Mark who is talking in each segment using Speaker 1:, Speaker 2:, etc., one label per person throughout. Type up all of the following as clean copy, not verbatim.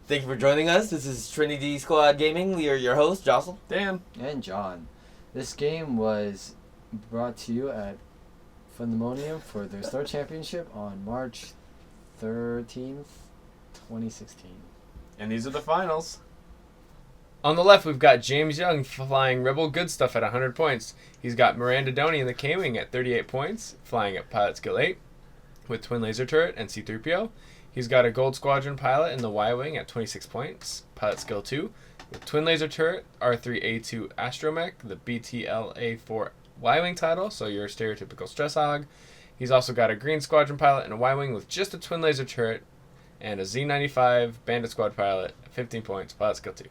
Speaker 1: Thank you for joining us. This is Trinity Squad Gaming. We are your hosts, Jocelyn,
Speaker 2: Dan,
Speaker 3: and John. This game was brought to you at Fundemonium for their Star Championship on March 13th, 2016.
Speaker 2: and these are the finals.
Speaker 4: On the left, we've got James Young flying Rebel Good Stuff at 100 points. He's got Miranda Doney in the K-Wing at 38 points, flying at Pilot Skill 8 with Twin Laser Turret and C-3PO. He's got a Gold Squadron pilot in the Y-Wing at 26 points, Pilot Skill 2 with Twin Laser Turret, R3A2 Astromech, the BTLA4 Y-Wing title, so your stereotypical stress hog. He's also got a Green Squadron pilot in a Y-Wing with just a Twin Laser Turret and a Z95 Bandit Squad pilot at 15 points, Pilot Skill 2.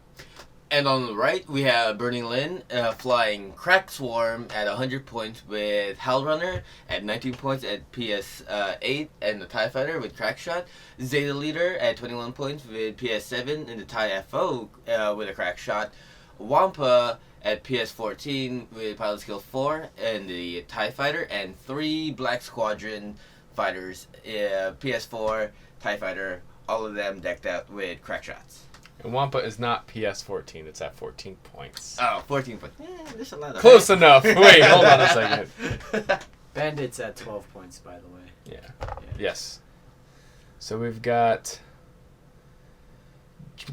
Speaker 1: And on the right, we have Bernie Lin flying Crack Swarm at 100 points with Hell Runner at 19 points at PS8 and the TIE Fighter with Crack Shot. Zeta Leader at 21 points with PS7 and the TIE FO with a Crack Shot. Wampa at PS14 with Pilot Skill 4 and the TIE Fighter. And 3 Black Squadron fighters, PS4, TIE Fighter, all of them decked out with Crack Shots.
Speaker 4: And Wampa is not PS14. It's at 14 points.
Speaker 1: Oh, 14 points. There's a lot of
Speaker 4: Close enough. Wait, hold on a second.
Speaker 3: Bandits at 12 points, by the way.
Speaker 4: Yeah. Yes. So we've got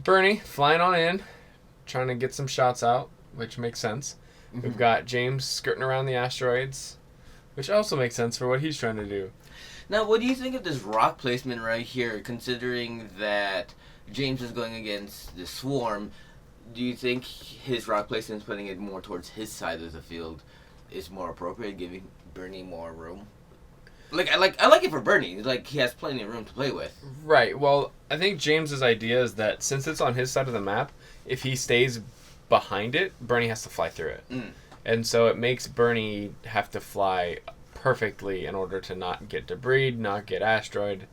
Speaker 4: Bernie flying on in, trying to get some shots out, which makes sense.
Speaker 1: Mm-hmm.
Speaker 4: We've got James skirting around the asteroids, which also makes sense for what he's trying to do.
Speaker 1: Now, what do you think of this rock placement right here, considering that James is going against the Swarm? Do you think his rock placement, putting it more towards his side of the field, is more appropriate, giving Bernie more room? I like it for Bernie. Like, he has plenty of room to play with.
Speaker 4: Right. Well, I think James's idea is that since it's on his side of the map, if he stays behind it, Bernie has to fly through it.
Speaker 1: Mm.
Speaker 4: And so it makes Bernie have to fly perfectly in order to not get debris, not get asteroid,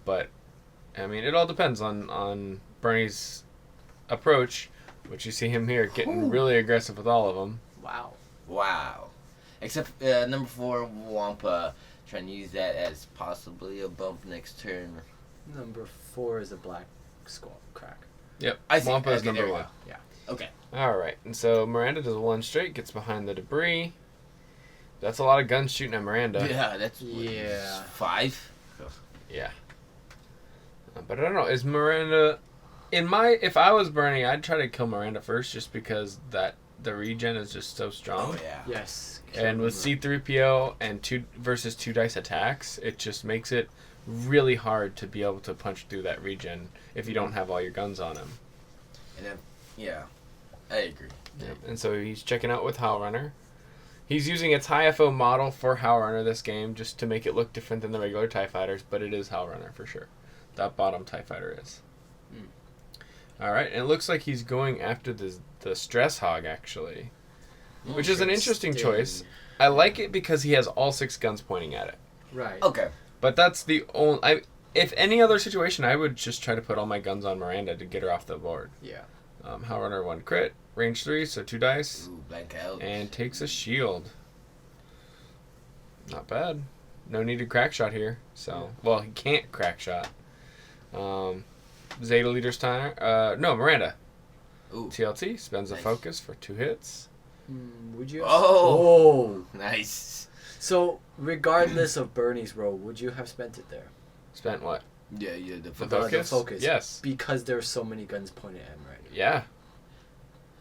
Speaker 4: but I mean, it all depends on Bernie's approach, which you see him here getting really aggressive with all of them.
Speaker 1: Wow. Except number 4, Wampa, trying to use that as possibly a bump next turn.
Speaker 3: Number 4 is a black squad crack.
Speaker 4: Yep.
Speaker 1: I see.
Speaker 4: Wampa is
Speaker 1: Okay,
Speaker 4: number
Speaker 1: there we
Speaker 4: 1.
Speaker 1: go.
Speaker 3: Yeah.
Speaker 1: Okay.
Speaker 4: All right. And so Miranda does a lunge straight, gets behind the debris. That's a lot of guns shooting at Miranda.
Speaker 1: Yeah, that's
Speaker 3: Yeah.
Speaker 1: 5.
Speaker 4: Yeah. But I don't know. Is Miranda... If I was Bernie, I'd try to kill Miranda first just because the regen is just so strong.
Speaker 1: Oh, yeah.
Speaker 3: Yes.
Speaker 4: And with C-3PO and 2 dice attacks, it just makes it really hard to be able to punch through that regen if you don't have all your guns on him.
Speaker 1: And then, yeah, I agree.
Speaker 4: Yeah. And so he's checking out with Howlrunner. He's using a TIE FO model for Howlrunner this game just to make it look different than the regular TIE Fighters, but it is Howlrunner for sure. That bottom TIE Fighter is. Alright, and it looks like he's going after the Stress Hog, actually. Which is an interesting choice. I like it because he has all 6 guns pointing at it.
Speaker 3: Right.
Speaker 1: Okay.
Speaker 4: But that's the only... If any other situation, I would just try to put all my guns on Miranda to get her off the board.
Speaker 3: Yeah.
Speaker 4: Howlrunner 1 crit, range 3, so 2 dice.
Speaker 1: Ooh, blank out.
Speaker 4: And takes a shield. Not bad. No needed crack shot here. So, well, he can't crack shot. Zeta Leader's time. No, Miranda.
Speaker 1: Ooh.
Speaker 4: TLT spends a
Speaker 1: Nice.
Speaker 4: focus for 2 hits.
Speaker 3: Would you?
Speaker 1: Oh. Nice.
Speaker 3: So, regardless of Bernie's role, would you have spent it there?
Speaker 4: Spent what?
Speaker 1: Yeah,
Speaker 4: The
Speaker 1: focus.
Speaker 4: focus?
Speaker 3: focus.
Speaker 4: Yes.
Speaker 3: Because there's so many guns pointed at him, right?
Speaker 4: Yeah.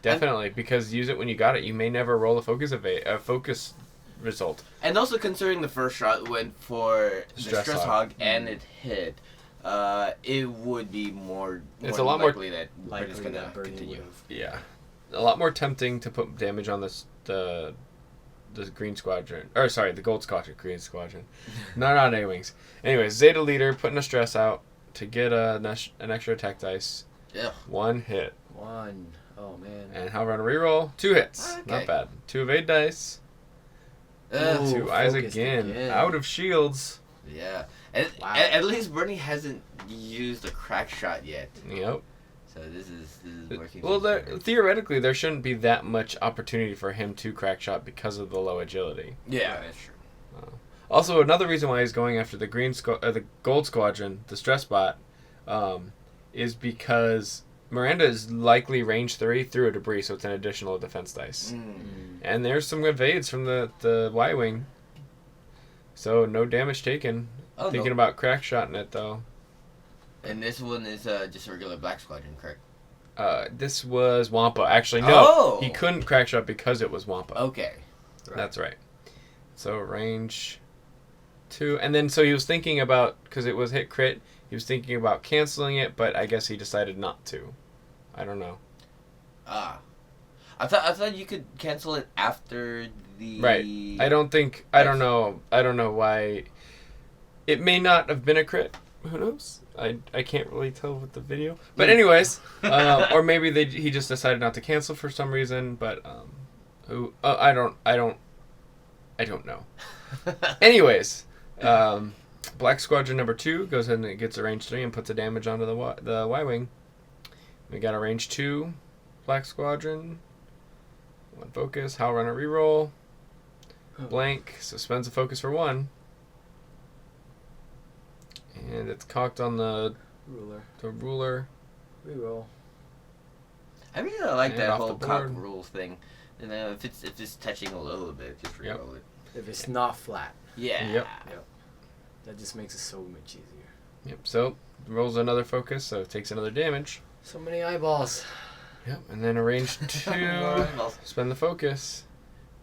Speaker 4: Definitely, because use it when you got it. You may never roll a focus result.
Speaker 1: And also considering the first shot went for the
Speaker 4: Stress
Speaker 1: Stress
Speaker 4: Hog.
Speaker 1: Hog and it hit, it would be more
Speaker 4: It's a lot more
Speaker 1: likely that Bernie's going to
Speaker 3: Bernie
Speaker 1: continue.
Speaker 3: would've.
Speaker 4: Yeah. A lot more tempting to put damage on the Green Squadron. Or, sorry, the Gold Squadron. Green Squadron. No, not A-Wings. Anyways, Zeta Leader putting a stress out to get an extra attack dice.
Speaker 1: Yeah.
Speaker 4: 1 hit.
Speaker 3: 1. Oh, man.
Speaker 4: And Howlrunner reroll. 2 hits.
Speaker 1: Okay.
Speaker 4: Not bad. 2 evade dice.
Speaker 3: Ooh.
Speaker 4: 2 eyes
Speaker 3: focused
Speaker 4: again.
Speaker 3: again.
Speaker 4: Out of shields.
Speaker 1: Yeah. And
Speaker 3: Wow.
Speaker 1: at least Bernie hasn't used a crack shot yet.
Speaker 4: Yep.
Speaker 1: So this is working.
Speaker 4: Well, theoretically, there shouldn't be that much opportunity for him to crack shot because of the low agility.
Speaker 1: Yeah, that's true.
Speaker 4: Also, another reason why he's going after the the Gold Squadron, the stress bot, is because Miranda is likely range 3 through a debris, so it's an additional defense dice. And there's some evades from the Y-Wing. So no damage taken.
Speaker 1: Oh,
Speaker 4: Thinking
Speaker 1: no.
Speaker 4: about crack shotting it, though.
Speaker 1: And this one is just a regular Black Squadron, correct?
Speaker 4: This was Wampa. Actually, no.
Speaker 1: Oh!
Speaker 4: He couldn't crack shot because it was Wampa.
Speaker 1: Okay.
Speaker 4: That's right. So range 2. And then so he was thinking about, because it was hit crit, he was thinking about canceling it, but I guess he decided not to. I don't know.
Speaker 1: I thought you could cancel it after the...
Speaker 4: Right. I don't know why. It may not have been a crit. Who knows? I can't really tell with the video. But anyways, or maybe he just decided not to cancel for some reason, but I don't know. Anyways, Black Squadron number 2 goes ahead and it gets a range 3 and puts a damage onto the Y-Wing. We got a range 2 Black Squadron. 1 focus, Howl Runner reroll. Blank, so spends a focus for 1. And it's cocked on the ruler.
Speaker 3: Reroll.
Speaker 1: I really like
Speaker 4: And
Speaker 1: that
Speaker 4: off
Speaker 1: whole
Speaker 4: the
Speaker 1: cock
Speaker 4: board.
Speaker 1: rule thing. And if it's touching a little bit, just reroll it.
Speaker 3: If it's not flat,
Speaker 1: Yeah.
Speaker 4: Yep.
Speaker 3: that just makes it so much easier.
Speaker 4: Yep, so rolls another focus, so it takes another damage.
Speaker 3: So many eyeballs.
Speaker 4: Yep, and then a range 2. Spend the focus.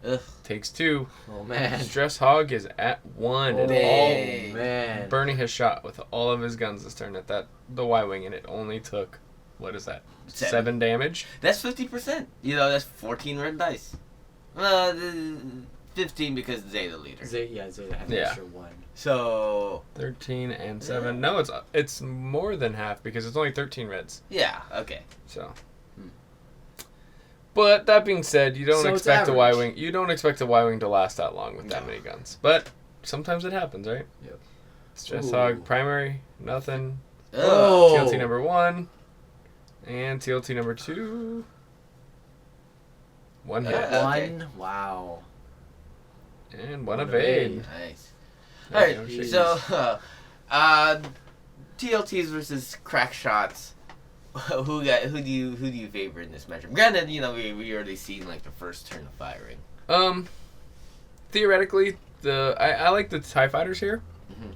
Speaker 1: Ugh.
Speaker 4: Takes 2.
Speaker 3: Oh man.
Speaker 4: Stress Hog is at 1. And
Speaker 1: Dang.
Speaker 3: Oh man.
Speaker 4: Bernie has shot with all of his guns this turn at the Y-Wing, and it only took, what is that? 7 damage?
Speaker 1: That's 50%. That's 14 red dice. 15 because Zeta leader.
Speaker 3: Zeta had an
Speaker 4: Yeah.
Speaker 3: extra 1.
Speaker 1: So
Speaker 4: 13 and 7. No, it's more than half because it's only 13 reds.
Speaker 1: yeah, okay.
Speaker 4: So, but that being said, you don't
Speaker 3: So it's
Speaker 4: expect a
Speaker 3: average.
Speaker 4: Y-Wing. You don't expect a Y-Wing to last that long with that
Speaker 1: No.
Speaker 4: many guns. But sometimes it happens, right?
Speaker 3: Yep.
Speaker 4: Stress
Speaker 3: Ooh.
Speaker 4: Hog primary, nothing.
Speaker 3: Oh.
Speaker 4: TLT number 1 and TLT number 2. 1 hit
Speaker 1: Okay.
Speaker 3: 1. Wow.
Speaker 4: and 1
Speaker 3: One
Speaker 4: evade.
Speaker 3: evade.
Speaker 1: Nice.
Speaker 4: Yeah,
Speaker 1: Alright,
Speaker 4: no shit.
Speaker 1: so TLTs versus crack shots. Who do you favor in this matchup? Granted, we already seen like the first turn of firing.
Speaker 4: Theoretically, I like the TIE fighters here.
Speaker 1: Mhm.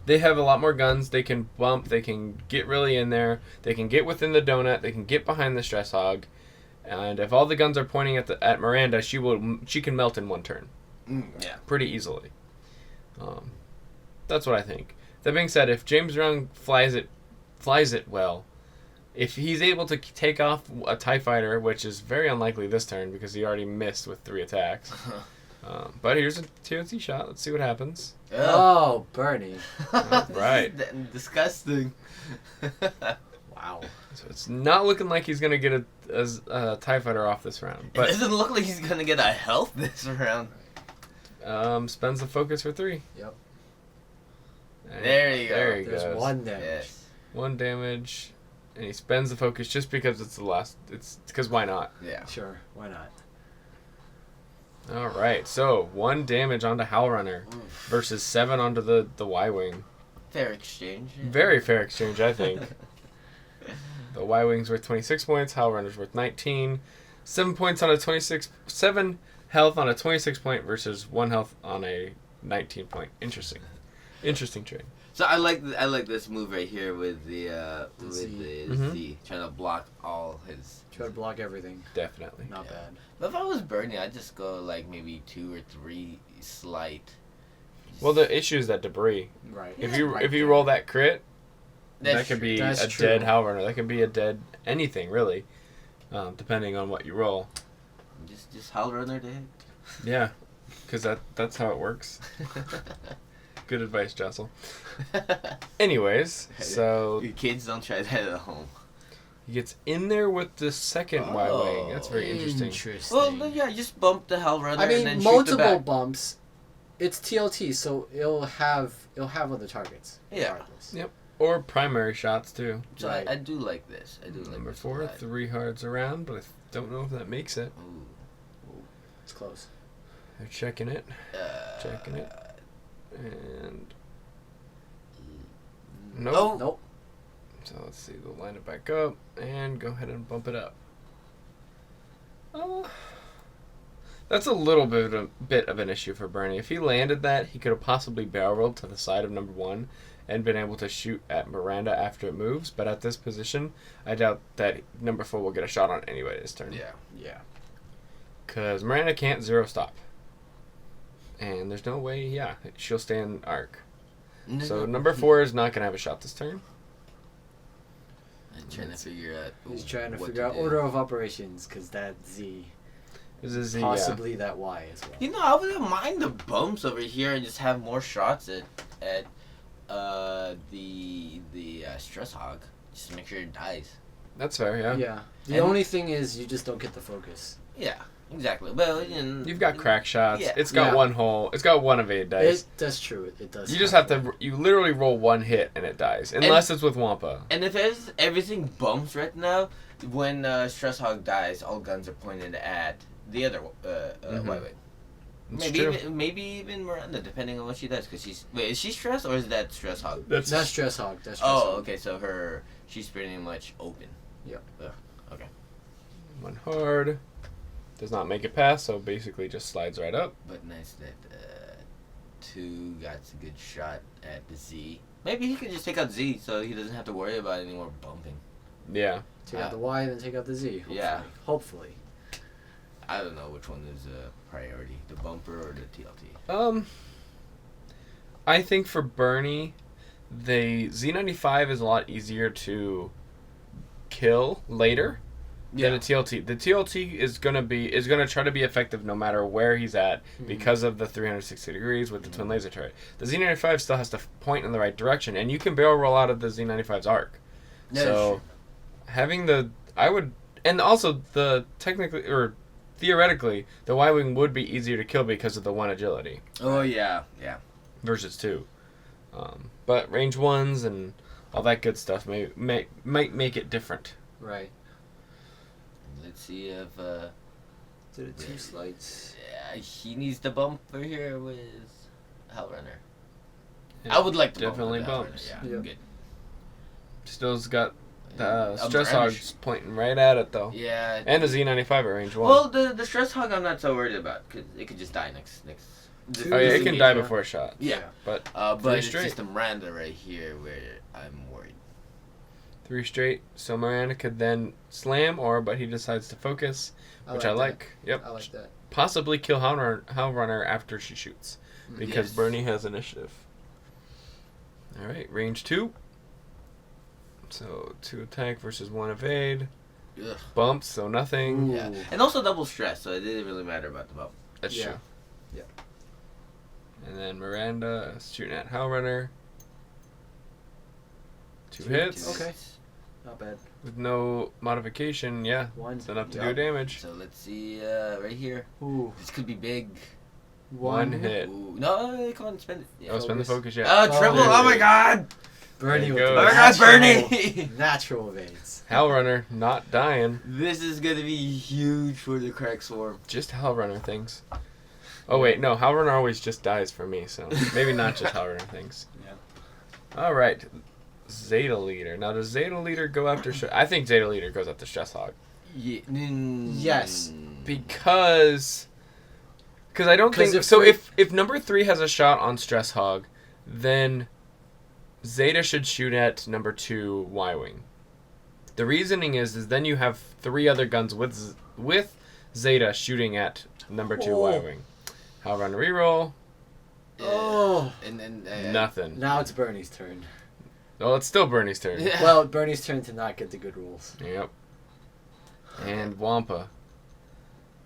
Speaker 4: They have a lot more guns. They can bump. They can get really in there. They can get within the donut. They can get behind the Stress Hog. And if all the guns are pointing at Miranda, she can melt in 1 turn,
Speaker 1: Yeah.
Speaker 4: pretty easily. That's what I think. That being said, if James Young flies it well, if he's able to take off a TIE fighter, which is very unlikely this turn because he already missed with 3 attacks. But here's a TOT shot. Let's see what happens.
Speaker 3: Oh, Bernie.
Speaker 4: Right.
Speaker 1: This is disgusting.
Speaker 3: Wow.
Speaker 4: So it's not looking like he's going to get a TIE fighter off this round.
Speaker 1: It
Speaker 4: But
Speaker 1: doesn't look like he's gonna get a health this round.
Speaker 4: spends the focus for 3.
Speaker 3: Yep.
Speaker 4: And
Speaker 1: There you go.
Speaker 4: There he
Speaker 3: There's
Speaker 4: goes.
Speaker 3: 1 damage.
Speaker 1: Yes.
Speaker 4: 1 damage. And he spends the focus just because it's the last. It's because why not?
Speaker 1: Yeah.
Speaker 3: Sure. Why not?
Speaker 4: All right. So 1 damage onto Howl Runner
Speaker 1: Oof.
Speaker 4: versus 7 onto the Y-Wing.
Speaker 1: Fair exchange. Yeah.
Speaker 4: Very fair exchange, I think. The Y-Wing's worth 26 points. Howl Runner's worth 19. 7 points on a 26. 7 health on a 26 point versus 1 health on a 19 point. Interesting trade.
Speaker 1: So I like this move right here with the
Speaker 3: Z.
Speaker 4: Mhm.
Speaker 1: Z trying to block all his.
Speaker 3: Try to block everything.
Speaker 4: Definitely.
Speaker 3: Not
Speaker 1: Yeah.
Speaker 3: bad.
Speaker 1: But if I was Bernie, I'd just go like maybe 2 or 3 slight.
Speaker 4: Well, the issue is that debris.
Speaker 3: Right.
Speaker 4: If you
Speaker 3: Right
Speaker 4: roll that crit,
Speaker 1: That's
Speaker 4: that could be
Speaker 3: That's
Speaker 4: a
Speaker 3: true.
Speaker 4: dead Howl Runner. That could be a dead anything really, depending on what you roll.
Speaker 1: just Howl Runner to hit.
Speaker 4: Yeah, because that's how it works. Good advice, Jessel. Anyways, so
Speaker 1: Your kids don't try that at home.
Speaker 4: he gets in there with the second Y-Wing. That's very interesting.
Speaker 1: Well, no, yeah, just bump the Howl Runner
Speaker 3: I
Speaker 1: and
Speaker 3: mean,
Speaker 1: then shoot the
Speaker 3: multiple
Speaker 1: back.
Speaker 3: bumps. It's TLT, so it'll have other targets.
Speaker 1: Yeah.
Speaker 3: regardless.
Speaker 4: Yep. Or primary shots too.
Speaker 1: So
Speaker 3: Right.
Speaker 1: I do like this. I do like
Speaker 4: Number
Speaker 1: this
Speaker 4: 4,
Speaker 1: a lot.
Speaker 4: 3 hearts around, but I don't know if that makes it.
Speaker 1: Ooh.
Speaker 3: It's close.
Speaker 4: They're checking it,
Speaker 1: Uh,
Speaker 4: Checking it. and
Speaker 1: Oh.
Speaker 4: nope.
Speaker 3: Nope.
Speaker 4: So let's see. We'll line it back up and go ahead and bump it up. That's a little bit of an issue for Bernie. If he landed that, he could have possibly barrel rolled to the side of number 1 and been able to shoot at Miranda after it moves. But at this position, I doubt that number 4 will get a shot on it anyway this turn.
Speaker 3: Yeah.
Speaker 4: Because Miranda can't 0 stop. And there's no way, she'll stay in arc. So number 4 is not going to have a shot this turn.
Speaker 1: I'm trying to figure out.
Speaker 3: He's trying to
Speaker 1: what
Speaker 3: figure out
Speaker 1: do.
Speaker 3: order of operations because that Z,
Speaker 4: This is the,
Speaker 3: possibly that Y as well.
Speaker 1: You know, I wouldn't mind the bumps over here and just have more shots at the stress hog, just to make sure it dies.
Speaker 4: That's fair, yeah.
Speaker 3: Yeah. The
Speaker 1: And-
Speaker 3: only thing is you just don't get the focus.
Speaker 1: Yeah, exactly. Well,
Speaker 4: You've got crack shots.
Speaker 1: Yeah.
Speaker 4: It's got
Speaker 3: Yeah.
Speaker 4: one hole. It's got one evade dice.
Speaker 3: That's true. It does.
Speaker 4: You just have to. You literally roll one hit and it dies, unless it's with Wampa.
Speaker 1: And if everything bumps right now, when Stress Hog dies, all guns are pointed at the other White.
Speaker 4: It's true.
Speaker 1: Maybe even Miranda, depending on what she does. Cause is she Stress or is that Stress Hog?
Speaker 3: That's stress hog. That's stress
Speaker 1: Oh,
Speaker 3: hog.
Speaker 1: okay. So she's pretty much open.
Speaker 3: Yep.
Speaker 1: Okay.
Speaker 4: One hard. Does not make it past, so basically just slides right up.
Speaker 1: But nice that 2 got a good shot at the Z. Maybe he could just take out Z, so he doesn't have to worry about any more bumping.
Speaker 4: Yeah.
Speaker 3: Take out the Y and then take out the Z. Hopefully.
Speaker 1: Yeah.
Speaker 3: Hopefully.
Speaker 1: I don't know which one is a priority, the bumper or the TLT.
Speaker 4: I think for Bernie, the Z95 is a lot easier to kill later than a TLT. The TLT is gonna try to be effective no matter where he's at because of the 360 degrees with the twin laser turret. The Z95 still has to point in the right direction, and you can barrel roll out of the Z95's arc.
Speaker 1: Yeah,
Speaker 4: So having and also theoretically, the Y-Wing would be easier to kill because of the 1 agility
Speaker 1: Oh yeah.
Speaker 4: versus 2. But range 1s and all that good stuff might make it different.
Speaker 3: Right.
Speaker 1: Let's see if
Speaker 3: Did it 2 slides?
Speaker 1: he needs the bumper here with Hellrunner.
Speaker 4: Yeah,
Speaker 1: I would like to
Speaker 4: definitely
Speaker 1: bump with
Speaker 4: bumps.
Speaker 1: Hellrunner, yeah,
Speaker 3: Yep.
Speaker 1: good.
Speaker 4: Still's got
Speaker 1: A
Speaker 4: stress
Speaker 1: Miranda
Speaker 4: hogs pointing right at it though,
Speaker 1: Yeah.
Speaker 4: and a Z95 at range 1.
Speaker 1: Well, the stress hog I'm not so worried about because it could just die next.
Speaker 4: Oh yeah, it can die
Speaker 3: Yeah.
Speaker 4: before a shot.
Speaker 1: Yeah,
Speaker 4: But
Speaker 1: but it's
Speaker 4: straight.
Speaker 1: just the Miranda right here where I'm worried.
Speaker 4: 3 straight, so Miranda could then slam, but he decides to focus, which I like. Yep.
Speaker 3: I like that.
Speaker 4: Possibly kill Hellrunner after she shoots, because
Speaker 1: Yes.
Speaker 4: Bernie has initiative. All right, range 2. So 2 attack versus 1 evade.
Speaker 1: Ugh.
Speaker 4: Bumps, so nothing.
Speaker 3: Ooh.
Speaker 1: Yeah, and also double stress, so it didn't really matter about the bump.
Speaker 4: That's
Speaker 3: Yeah.
Speaker 4: true.
Speaker 3: Yeah.
Speaker 4: And then Miranda shooting at Hellrunner. 2 hits.
Speaker 3: Okay. Not bad.
Speaker 4: With no modification, yeah.
Speaker 3: One.
Speaker 4: It's enough to
Speaker 3: Yep.
Speaker 4: do damage.
Speaker 1: So let's see right here.
Speaker 3: Ooh.
Speaker 1: This could be big.
Speaker 4: One hit.
Speaker 1: Ooh. No, come on, spend it. Yeah.
Speaker 4: Oh, spend the focus, yeah.
Speaker 1: Oh, triple!
Speaker 3: there
Speaker 1: Oh
Speaker 3: it
Speaker 1: my
Speaker 3: is.
Speaker 1: God!
Speaker 3: Bernie
Speaker 4: There
Speaker 3: with
Speaker 4: you
Speaker 3: the
Speaker 4: go.
Speaker 1: Oh my God, Bernie!
Speaker 3: natural evades.
Speaker 4: Hellrunner, not dying.
Speaker 1: This is gonna be huge for the crack swarm.
Speaker 4: Just Hellrunner things. Oh, wait, no. Hellrunner always just dies for me, so maybe not just Hellrunner things.
Speaker 3: Yeah.
Speaker 4: All right. Zeta Leader. Now, does Zeta Leader go after... I think Zeta Leader goes after Stress Hog.
Speaker 1: Yeah.
Speaker 3: Yes.
Speaker 4: Because I don't
Speaker 3: 'Cause
Speaker 4: think... If number 3 has a shot on Stress Hog, then Zeta should shoot at number 2 Y-Wing. The reasoning is then you have 3 other guns with Zeta shooting at number 2 Y-Wing. Hellrunner reroll.
Speaker 3: Oh.
Speaker 1: And then
Speaker 4: Nothing.
Speaker 3: Now it's Bernie's turn.
Speaker 4: Oh, it's still Bernie's turn.
Speaker 1: Yeah.
Speaker 3: Well, Bernie's turn to not get the good rules.
Speaker 4: Yep. And Wampa.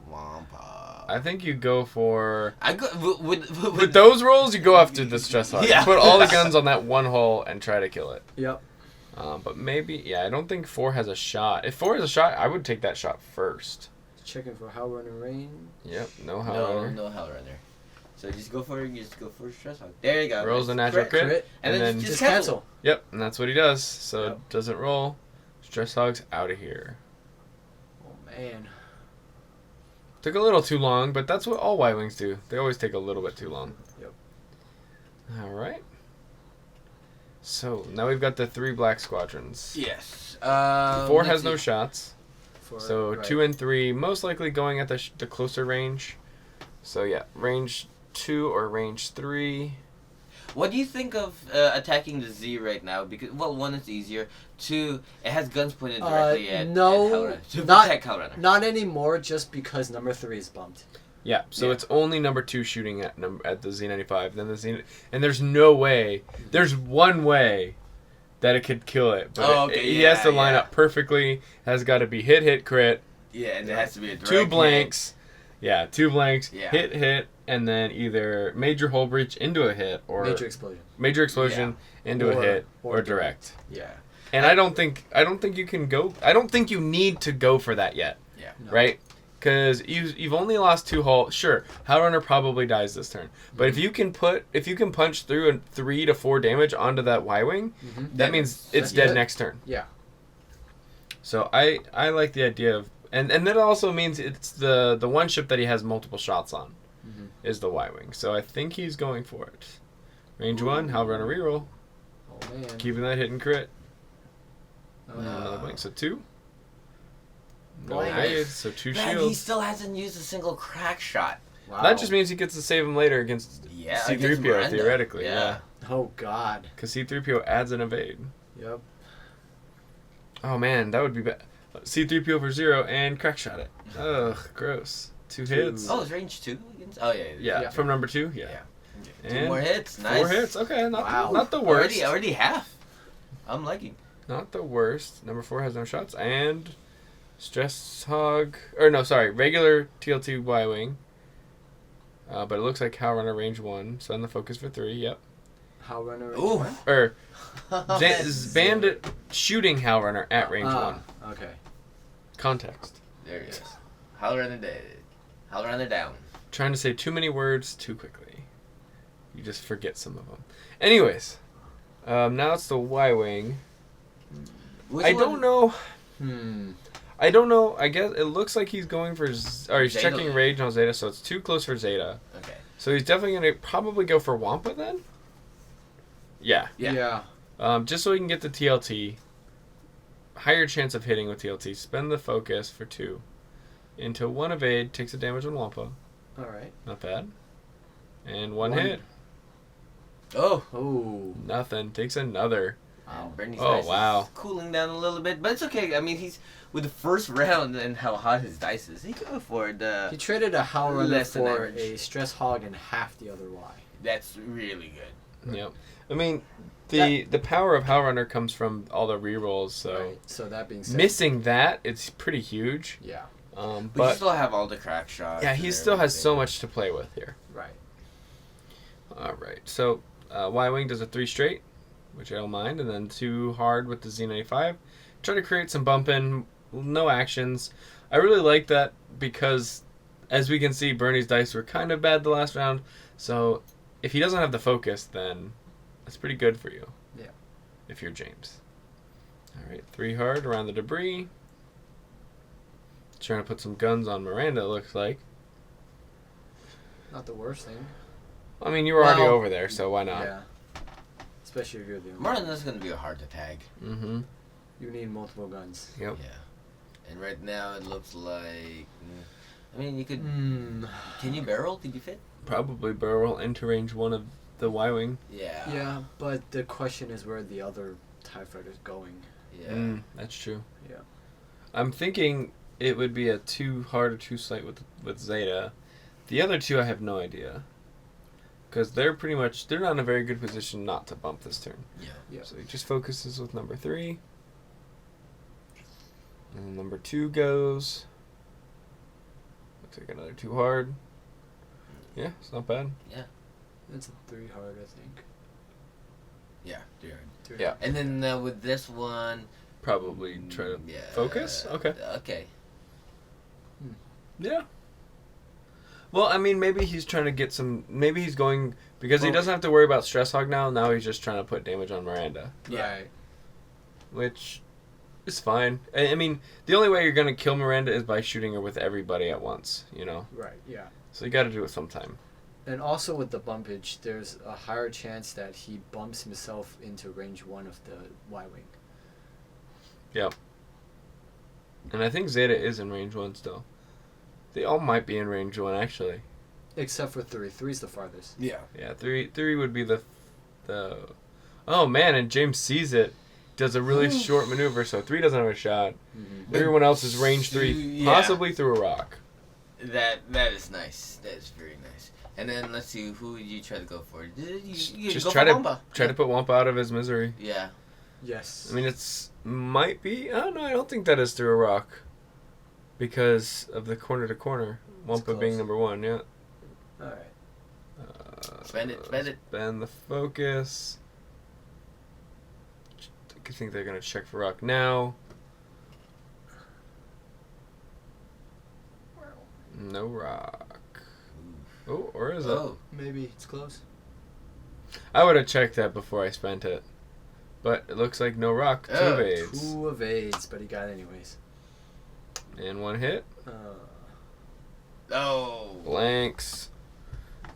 Speaker 1: Wampa.
Speaker 4: I think you go for...
Speaker 1: I go
Speaker 4: With those rolls, you go after the Stress Hog.
Speaker 1: Yeah.
Speaker 4: You put all the guns on that one hole and try to kill it.
Speaker 3: Yep.
Speaker 4: But maybe... I don't think 4 has a shot. If 4 has a shot, I would take that shot first.
Speaker 3: Checking for Hellrunner range.
Speaker 4: Yep, no Hellrunner.
Speaker 1: No Hellrunner. So just go for stress hog. There you go.
Speaker 4: Rolls a natural crit.
Speaker 1: And then
Speaker 3: Just cancel.
Speaker 4: Yep, and that's what he does. So
Speaker 3: Yep.
Speaker 4: doesn't roll. Stress Hog's out of here.
Speaker 3: Oh man.
Speaker 4: Took a little too long, but that's what all Y-Wings do. They always take a little bit too long.
Speaker 3: Yep.
Speaker 4: Alright. So now we've got the 3 black squadrons.
Speaker 1: Yes.
Speaker 4: 4 has no shots. So
Speaker 3: right.
Speaker 4: 2 and 3 most likely going at the closer range. So yeah, range 2 or range 3.
Speaker 1: What do you think of attacking the Z right now? Because, well, 1, it's easier. 2, it has guns pointed directly at
Speaker 3: no,
Speaker 1: to
Speaker 3: not-
Speaker 1: protect Hellrunner.
Speaker 3: Not anymore, just because number 3 is bumped.
Speaker 4: Yeah, so
Speaker 1: Yeah.
Speaker 4: it's only number 2 shooting at the Z95. Then the Z, and there's no way. There's one way that it could kill it, but he has to line up perfectly. Has got to be hit, crit.
Speaker 1: Yeah, and it has to be a direct
Speaker 4: 2 blanks. Yeah, 2 blanks.
Speaker 1: Yeah.
Speaker 4: Hit, and then either major hull breach into a hit or
Speaker 3: Major explosion.
Speaker 4: into a
Speaker 3: Or-
Speaker 4: hit
Speaker 3: or
Speaker 4: or direct.
Speaker 3: Yeah.
Speaker 4: And I don't think you can go. I don't think you need to go for that yet.
Speaker 1: Yeah.
Speaker 3: No.
Speaker 4: Right? Because you've only lost 2 hull. Sure, Hellrunner probably dies this turn, but if you can punch through a 3 to 4 damage onto that Y wing, that means it's dead next turn.
Speaker 3: Yeah.
Speaker 4: So I like the idea of and that also means it's the one ship that he has multiple shots on is the Y wing. So I think he's going for it. Range 1, Hellrunner reroll,
Speaker 3: Oh man.
Speaker 4: keeping that hit and crit.
Speaker 3: Oh,
Speaker 4: Another blank, so 2. No
Speaker 3: Blank.
Speaker 4: grenades, so 2
Speaker 1: Man, he
Speaker 4: shields.
Speaker 1: still hasn't used a single crack shot.
Speaker 3: Wow.
Speaker 4: That just means he gets to save him later against
Speaker 1: Yeah,
Speaker 4: C-3PO
Speaker 1: against Miranda.
Speaker 4: theoretically. Yeah.
Speaker 3: Oh god.
Speaker 4: Because C-3PO adds an evade.
Speaker 3: Yep.
Speaker 4: Oh man, that would be bad. C-3PO for 0 and crack shot it. Ugh, gross. 2 hits.
Speaker 1: Oh, it's range 2 against. Oh yeah.
Speaker 4: Yeah, from number 2. Yeah.
Speaker 1: Okay. 2
Speaker 4: And
Speaker 1: more hits. Nice.
Speaker 4: 4 hits. Okay,
Speaker 3: Wow.
Speaker 4: not the worst.
Speaker 1: Already half. I'm liking.
Speaker 4: Not the worst. Number 4 has no shots and stress hog regular TLT Y wing. But it looks like Hellrunner range 1. So then the focus for 3. Yep.
Speaker 3: Hellrunner.
Speaker 1: Ooh.
Speaker 4: Or
Speaker 1: That's
Speaker 4: bandit shooting Hellrunner at range 1.
Speaker 3: Okay.
Speaker 4: Context.
Speaker 1: There he is. Hellrunner dead. Hellrunner down.
Speaker 4: Trying to say too many words too quickly. You just forget some of them. Anyways, now it's the Y wing. I don't know. I don't know. I guess it looks like he's going for. He's
Speaker 1: Zeta.
Speaker 4: checking rage on Zeta, so it's too close for Zeta.
Speaker 1: Okay.
Speaker 4: So he's definitely gonna probably go for Wampa then. Yeah.
Speaker 1: Yeah.
Speaker 4: Just so he can get the TLT. Higher chance of hitting with TLT. Spend the focus for 2. Into 1 evade, takes a damage on Wampa.
Speaker 3: All right.
Speaker 4: Not bad. And 1 hit.
Speaker 1: Oh.
Speaker 3: Oh.
Speaker 4: Nothing. Takes another.
Speaker 1: Wow. Bernie's
Speaker 4: Oh,
Speaker 1: dice
Speaker 4: wow.
Speaker 1: is cooling down a little bit, but it's okay. I mean, he's with the first round and how hot his dice is. He can afford
Speaker 3: He traded a Hellrunner
Speaker 1: less than
Speaker 3: for
Speaker 1: average.
Speaker 3: a stress hog and half the other Y.
Speaker 1: That's really good.
Speaker 4: Yep. I mean, the power of Hellrunner comes from all the rerolls, so
Speaker 3: Right. So that being said.
Speaker 4: missing that, it's pretty huge.
Speaker 3: Yeah.
Speaker 1: But you
Speaker 4: But
Speaker 1: still have all the crack shots.
Speaker 4: yeah,
Speaker 1: and
Speaker 4: he still has so
Speaker 1: everything.
Speaker 4: much to play with here.
Speaker 3: Right.
Speaker 4: All right, so Y-Wing does a 3 straight, which I don't mind, and then 2 hard with the Z95. Try to create some bumping, no actions. I really like that because, as we can see, Bernie's dice were kind of bad the last round, so if he doesn't have the focus, then that's pretty good for you.
Speaker 3: Yeah.
Speaker 4: If you're James. All right, 3 hard around the debris. Trying to put some guns on Miranda, it looks like.
Speaker 3: Not the worst thing.
Speaker 4: I mean, you were already
Speaker 3: Well,
Speaker 4: over there, so why not?
Speaker 3: Yeah. Especially if you're the only.
Speaker 1: Miranda's going to be hard to tag.
Speaker 4: Mm-hmm.
Speaker 3: You need multiple guns.
Speaker 4: Yep.
Speaker 1: Yeah. And right now it looks like. I mean, you could.
Speaker 3: Mm.
Speaker 1: Can you barrel? Could you fit?
Speaker 4: Probably barrel into range 1 of the Y-Wing.
Speaker 1: Yeah.
Speaker 3: Yeah, but the question is where the other TIE fighter's going.
Speaker 1: Yeah.
Speaker 4: That's true.
Speaker 3: Yeah.
Speaker 4: I'm thinking it would be a 2 hard or 2 slight with Zeta. The other 2 I have no idea. Because they're not in a very good position not to bump this turn.
Speaker 3: Yeah.
Speaker 4: So he just focuses with number 3. And number 2 goes. Looks like another 2 hard. Yeah, it's not bad.
Speaker 3: It's a 3 hard, I think.
Speaker 1: Yeah. Dude.
Speaker 3: 3
Speaker 4: Yeah.
Speaker 1: And then with this one.
Speaker 4: Probably try to
Speaker 1: Yeah.
Speaker 4: focus? Okay.
Speaker 1: Okay.
Speaker 4: Yeah. Well, I mean, maybe he's trying to get some. Maybe he's going because he
Speaker 3: Well-
Speaker 4: doesn't have to worry about Stress Hog now. Now he's just trying to put damage on Miranda,
Speaker 1: Yeah.
Speaker 3: Right.
Speaker 4: which is fine. I mean, the only way you're gonna kill Miranda is by shooting her with everybody at once. You know,
Speaker 3: Right. Yeah.
Speaker 4: so you got to do it sometime.
Speaker 3: And also with the bumpage, there's a higher chance that he bumps himself into range 1 of the Y-Wing.
Speaker 4: Yep. And I think Zeta is in range 1 still. They all might be in range 1, actually.
Speaker 3: Except for 3. 3's the farthest.
Speaker 1: Yeah.
Speaker 4: Yeah, 3 would be the... Oh, man, and James sees it. Does a really short maneuver, so 3 doesn't have a shot.
Speaker 3: Mm-hmm.
Speaker 4: Everyone else is range 3,
Speaker 1: Yeah.
Speaker 4: possibly through a rock.
Speaker 1: That is nice. That is very nice. And then let's see, who would you try to go for? You
Speaker 4: Just
Speaker 1: go
Speaker 4: try
Speaker 1: for
Speaker 4: to
Speaker 1: Wampa.
Speaker 4: try to put Wampa out of his misery.
Speaker 1: Yeah.
Speaker 3: Yes.
Speaker 4: I mean, might be. I don't know. I don't think that is through a rock, because of the corner to corner. Wampa being
Speaker 3: close.
Speaker 4: number 1. Yeah.
Speaker 3: All right.
Speaker 1: Spend it.
Speaker 4: Spend the focus. I think they're gonna check for rock now. No rock. Oh, or is it?
Speaker 1: Oh.
Speaker 3: Maybe it's close.
Speaker 4: I would have checked that before I spent it, but it looks like no rock. 2
Speaker 1: Oh,
Speaker 4: evades
Speaker 3: 2 evades, but he got it anyways.
Speaker 4: and 1 hit.
Speaker 1: Oh.
Speaker 4: Blanks.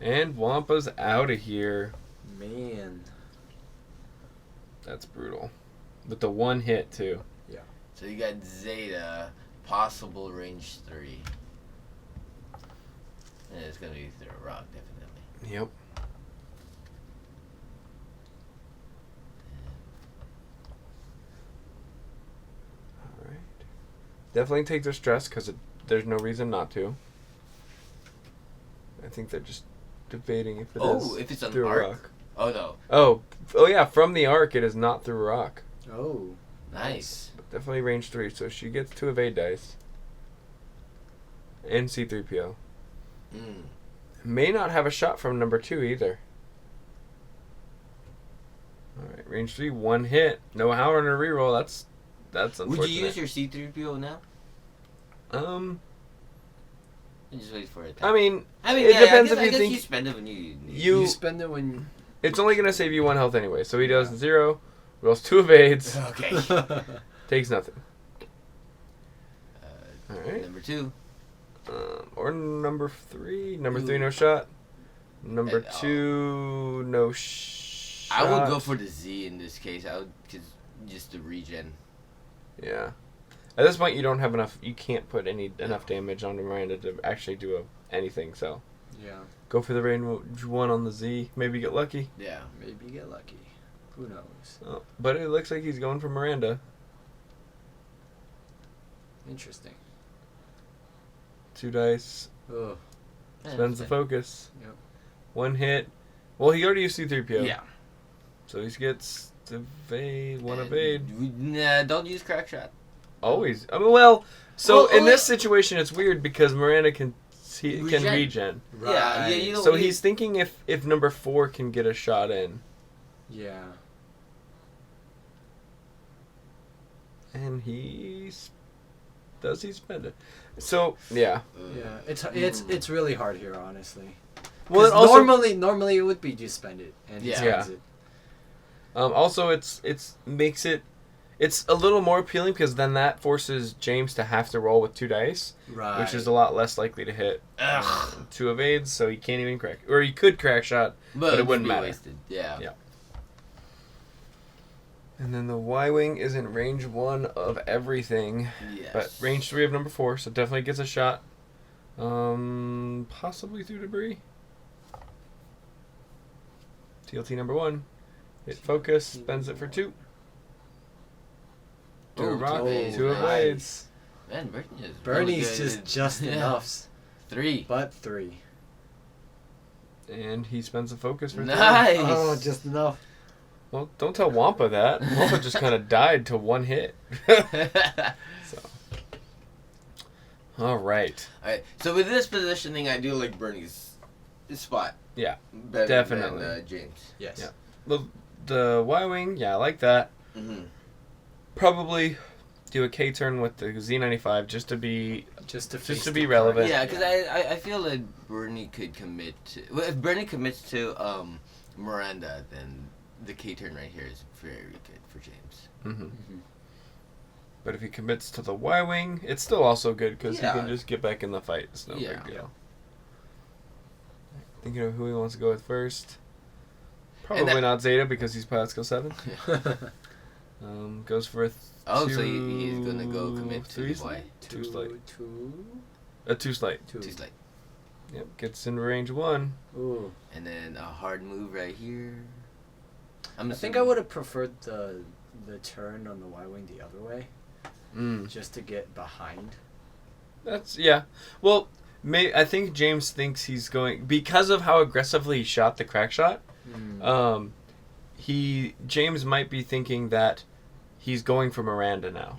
Speaker 4: And Wampa's out of here.
Speaker 3: Man.
Speaker 4: That's brutal. With the 1 hit, too.
Speaker 1: So you got Zeta, possible range 3. And it's going to be through a rock, definitely.
Speaker 4: Yep. Alright. Definitely take their stress, because there's no reason not to. I think they're just debating if it is
Speaker 1: Oh, if it's an
Speaker 4: through a
Speaker 1: arc?
Speaker 4: rock.
Speaker 1: Oh, no.
Speaker 4: Oh yeah, from the arc it is not through a rock.
Speaker 3: Oh.
Speaker 1: Nice.
Speaker 4: But definitely range 3, so she gets 2 evade dice. And C-3PO.
Speaker 1: Mm.
Speaker 4: May not have a shot from number 2 either. Alright, range 3, 1 hit. No Howler and a reroll. That's unfortunate.
Speaker 1: Would you use your C-3PO now? Just wait for it.
Speaker 4: I mean,
Speaker 1: it
Speaker 4: it depends if
Speaker 1: I
Speaker 4: you
Speaker 1: guess
Speaker 4: think
Speaker 1: you spend it when you need.
Speaker 3: You spend it when...
Speaker 4: it's only going to save you 1 health anyway. So he does 0, rolls 2 evades,
Speaker 1: Okay.
Speaker 4: takes nothing. Alright.
Speaker 1: Number 2.
Speaker 4: Or number 3. Number 3, no shot. Number 2, no shot.
Speaker 1: I would go for the Z in this case. I would, cause just the regen.
Speaker 4: Yeah. At this point, you don't have enough. You can't put enough damage onto Miranda to actually do anything. So
Speaker 3: Yeah.
Speaker 4: go for the range 1 on the Z. Maybe get lucky.
Speaker 1: Yeah.
Speaker 3: Maybe get lucky. Who knows?
Speaker 4: Oh, but it looks like he's going for Miranda.
Speaker 3: Interesting.
Speaker 4: 2 dice.
Speaker 3: Ugh.
Speaker 4: Spends the focus.
Speaker 3: Yep.
Speaker 4: 1 hit. Well, he already used C-3PO.
Speaker 1: Yeah.
Speaker 4: So he gets evade, 1 evade.
Speaker 1: Nah, don't use crack shot.
Speaker 4: Always. I mean, well, so
Speaker 1: Well,
Speaker 4: in this situation, it's weird because Miranda can
Speaker 1: Regen.
Speaker 4: regen.
Speaker 1: Yeah, you don't
Speaker 4: So
Speaker 1: need-
Speaker 4: he's thinking if number 4 can get a shot in.
Speaker 3: Yeah.
Speaker 4: And does he spend it? So yeah.
Speaker 3: Yeah. It's really hard here, honestly.
Speaker 4: Well,
Speaker 3: Well,
Speaker 4: it also
Speaker 3: normally it would be just spend it and he
Speaker 1: Yeah.
Speaker 3: spends it.
Speaker 4: also it's makes it it's a little more appealing because then that forces James to have to roll with 2 dice,
Speaker 3: Right.
Speaker 4: which is a lot less likely to hit.
Speaker 1: Ugh.
Speaker 4: 2 evades, so he can't even crack, or he could crack shot, but it wouldn't
Speaker 1: be
Speaker 4: matter.
Speaker 1: Wasted. Yeah.
Speaker 4: Yeah. And then the Y-Wing is in range 1 of everything.
Speaker 1: Yes.
Speaker 4: But range 3 of number 4, so definitely gets a shot. Possibly through debris. TLT number 1. Hit focus, spends it for 2. 2
Speaker 1: Ooh,
Speaker 4: rock, 2
Speaker 1: evades,
Speaker 4: evades.
Speaker 1: Man, Bernie's really
Speaker 3: Bernie's
Speaker 1: good.
Speaker 3: just
Speaker 1: Yeah.
Speaker 3: enough.
Speaker 1: 3.
Speaker 3: But 3.
Speaker 4: And he spends the focus for 3.
Speaker 1: Nice.
Speaker 3: Oh, just enough.
Speaker 4: Well, don't tell Wampa that. Wampa just kind of died to 1 hit. So. All right.
Speaker 1: Alright, so with this positioning, I do like Bernie's spot.
Speaker 4: Yeah,
Speaker 1: Better
Speaker 4: definitely.
Speaker 1: than James.
Speaker 3: Yes.
Speaker 4: Yeah. The Y-Wing, yeah, I like that.
Speaker 1: Mm-hmm.
Speaker 4: Probably do a K turn with the Z95 just to be
Speaker 3: Just to
Speaker 4: be relevant.
Speaker 1: Yeah, because I feel that Bernie could commit to... Well, if Bernie commits to Miranda, then the K-turn right here is very good for James.
Speaker 4: Mm-hmm. But if he commits to the Y-Wing, it's still also good because
Speaker 1: Yeah.
Speaker 4: he can just get back in the fight. It's no
Speaker 1: Yeah.
Speaker 4: big deal. Thinking of who he wants to go with first.
Speaker 1: And
Speaker 4: Probably not Zeta because he's pilot skill 7. Goes for a
Speaker 1: Oh, so he's gonna go commit to
Speaker 4: 3
Speaker 1: the Y.
Speaker 4: Too slight.
Speaker 3: Two slight.
Speaker 1: Too slight.
Speaker 4: Yep, gets in range 1.
Speaker 3: Ooh.
Speaker 1: And then a hard move right here.
Speaker 3: I think I would have preferred the turn on the Y-wing the other way, just to get behind.
Speaker 4: That's, yeah. Well, I think James thinks he's going, because of how aggressively he shot the crack shot, James might be thinking that he's going for Miranda now.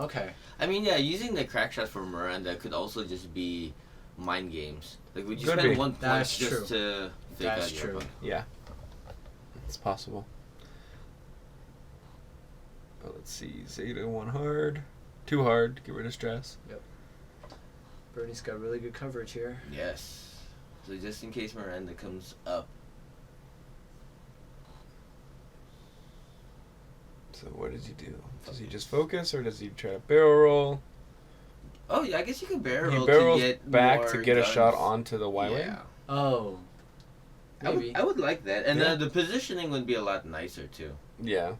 Speaker 3: Okay.
Speaker 1: I mean, yeah, using the crack shot for Miranda could also just be mind games. Like, would you
Speaker 4: Could
Speaker 1: spend
Speaker 4: be.
Speaker 1: 1 point
Speaker 3: That's
Speaker 1: just
Speaker 3: true.
Speaker 1: to fake
Speaker 3: That's
Speaker 1: out your
Speaker 3: true.
Speaker 1: opponent?
Speaker 4: Yeah. It's possible. Oh, let's see. Zeta 1 hard. 2 hard. Get rid of stress.
Speaker 3: Bernie's got really good coverage here.
Speaker 1: Yes. So just in case Miranda comes up.
Speaker 4: So what does he do? Does he just focus or does he try to barrel roll?
Speaker 1: Oh, yeah, I guess you could barrel
Speaker 4: He
Speaker 1: roll
Speaker 4: barrels
Speaker 1: to get
Speaker 4: back
Speaker 1: more
Speaker 4: to get
Speaker 1: guns.
Speaker 4: a shot onto the Y-wing?
Speaker 1: Yeah.
Speaker 3: Oh. Maybe.
Speaker 1: I would like that. And
Speaker 4: Yeah.
Speaker 1: the positioning would be a lot nicer, too.
Speaker 4: Yeah.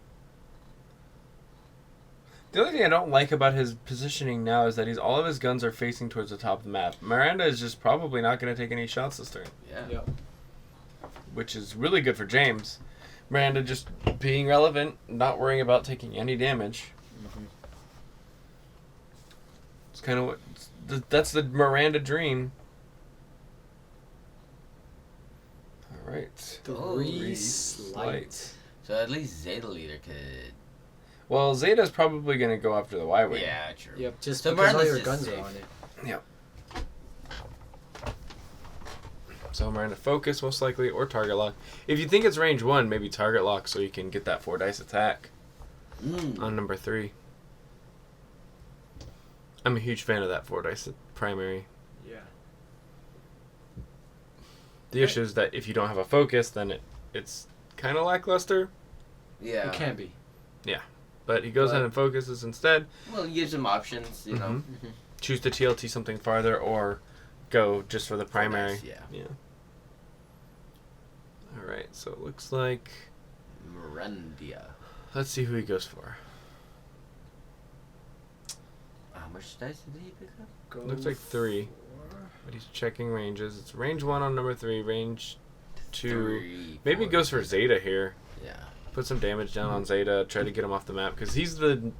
Speaker 4: The only thing I don't like about his positioning now is that all of his guns are facing towards the top of the map. Miranda is just probably not going to take any shots this turn,
Speaker 1: Yeah.
Speaker 3: Yep.
Speaker 4: which is really good for James. Miranda just being relevant, not worrying about taking any damage. It's kind of what that's the Miranda dream. All right.
Speaker 3: Three
Speaker 4: slight.
Speaker 3: slight.
Speaker 1: So at least Zeta Leader could...
Speaker 4: Well, Zeta's probably going to go after the Y-wing.
Speaker 1: Yeah, true.
Speaker 3: Yep, just
Speaker 1: So
Speaker 3: because all
Speaker 1: Miranda's
Speaker 3: your
Speaker 1: just
Speaker 3: guns
Speaker 1: safe.
Speaker 3: are on it.
Speaker 4: So Miranda focus most likely or target lock. If you think it's range 1, maybe target lock so you can get that 4 dice attack on number 3. I'm a huge fan of that 4 dice primary.
Speaker 3: Yeah.
Speaker 4: The issue is that if you don't have a focus, then it's kind of lackluster.
Speaker 1: Yeah.
Speaker 3: It can be.
Speaker 4: But he goes in and focuses instead.
Speaker 1: Well, you give some options, you know.
Speaker 4: Choose to TLT something farther or go just for the primary.
Speaker 1: Nice, yeah.
Speaker 4: Alright, so it looks like...
Speaker 1: Miranda.
Speaker 4: Let's see who he goes for.
Speaker 1: How much dice did he pick up?
Speaker 3: Go
Speaker 4: Looks like 3. But he's checking ranges. It's range 1 on number 3, range 2.
Speaker 1: 3,
Speaker 4: Maybe he
Speaker 1: 4.
Speaker 4: goes for Zeta here.
Speaker 1: Yeah.
Speaker 4: Put some damage down on Zeta, try to get him off the map. Because he's the...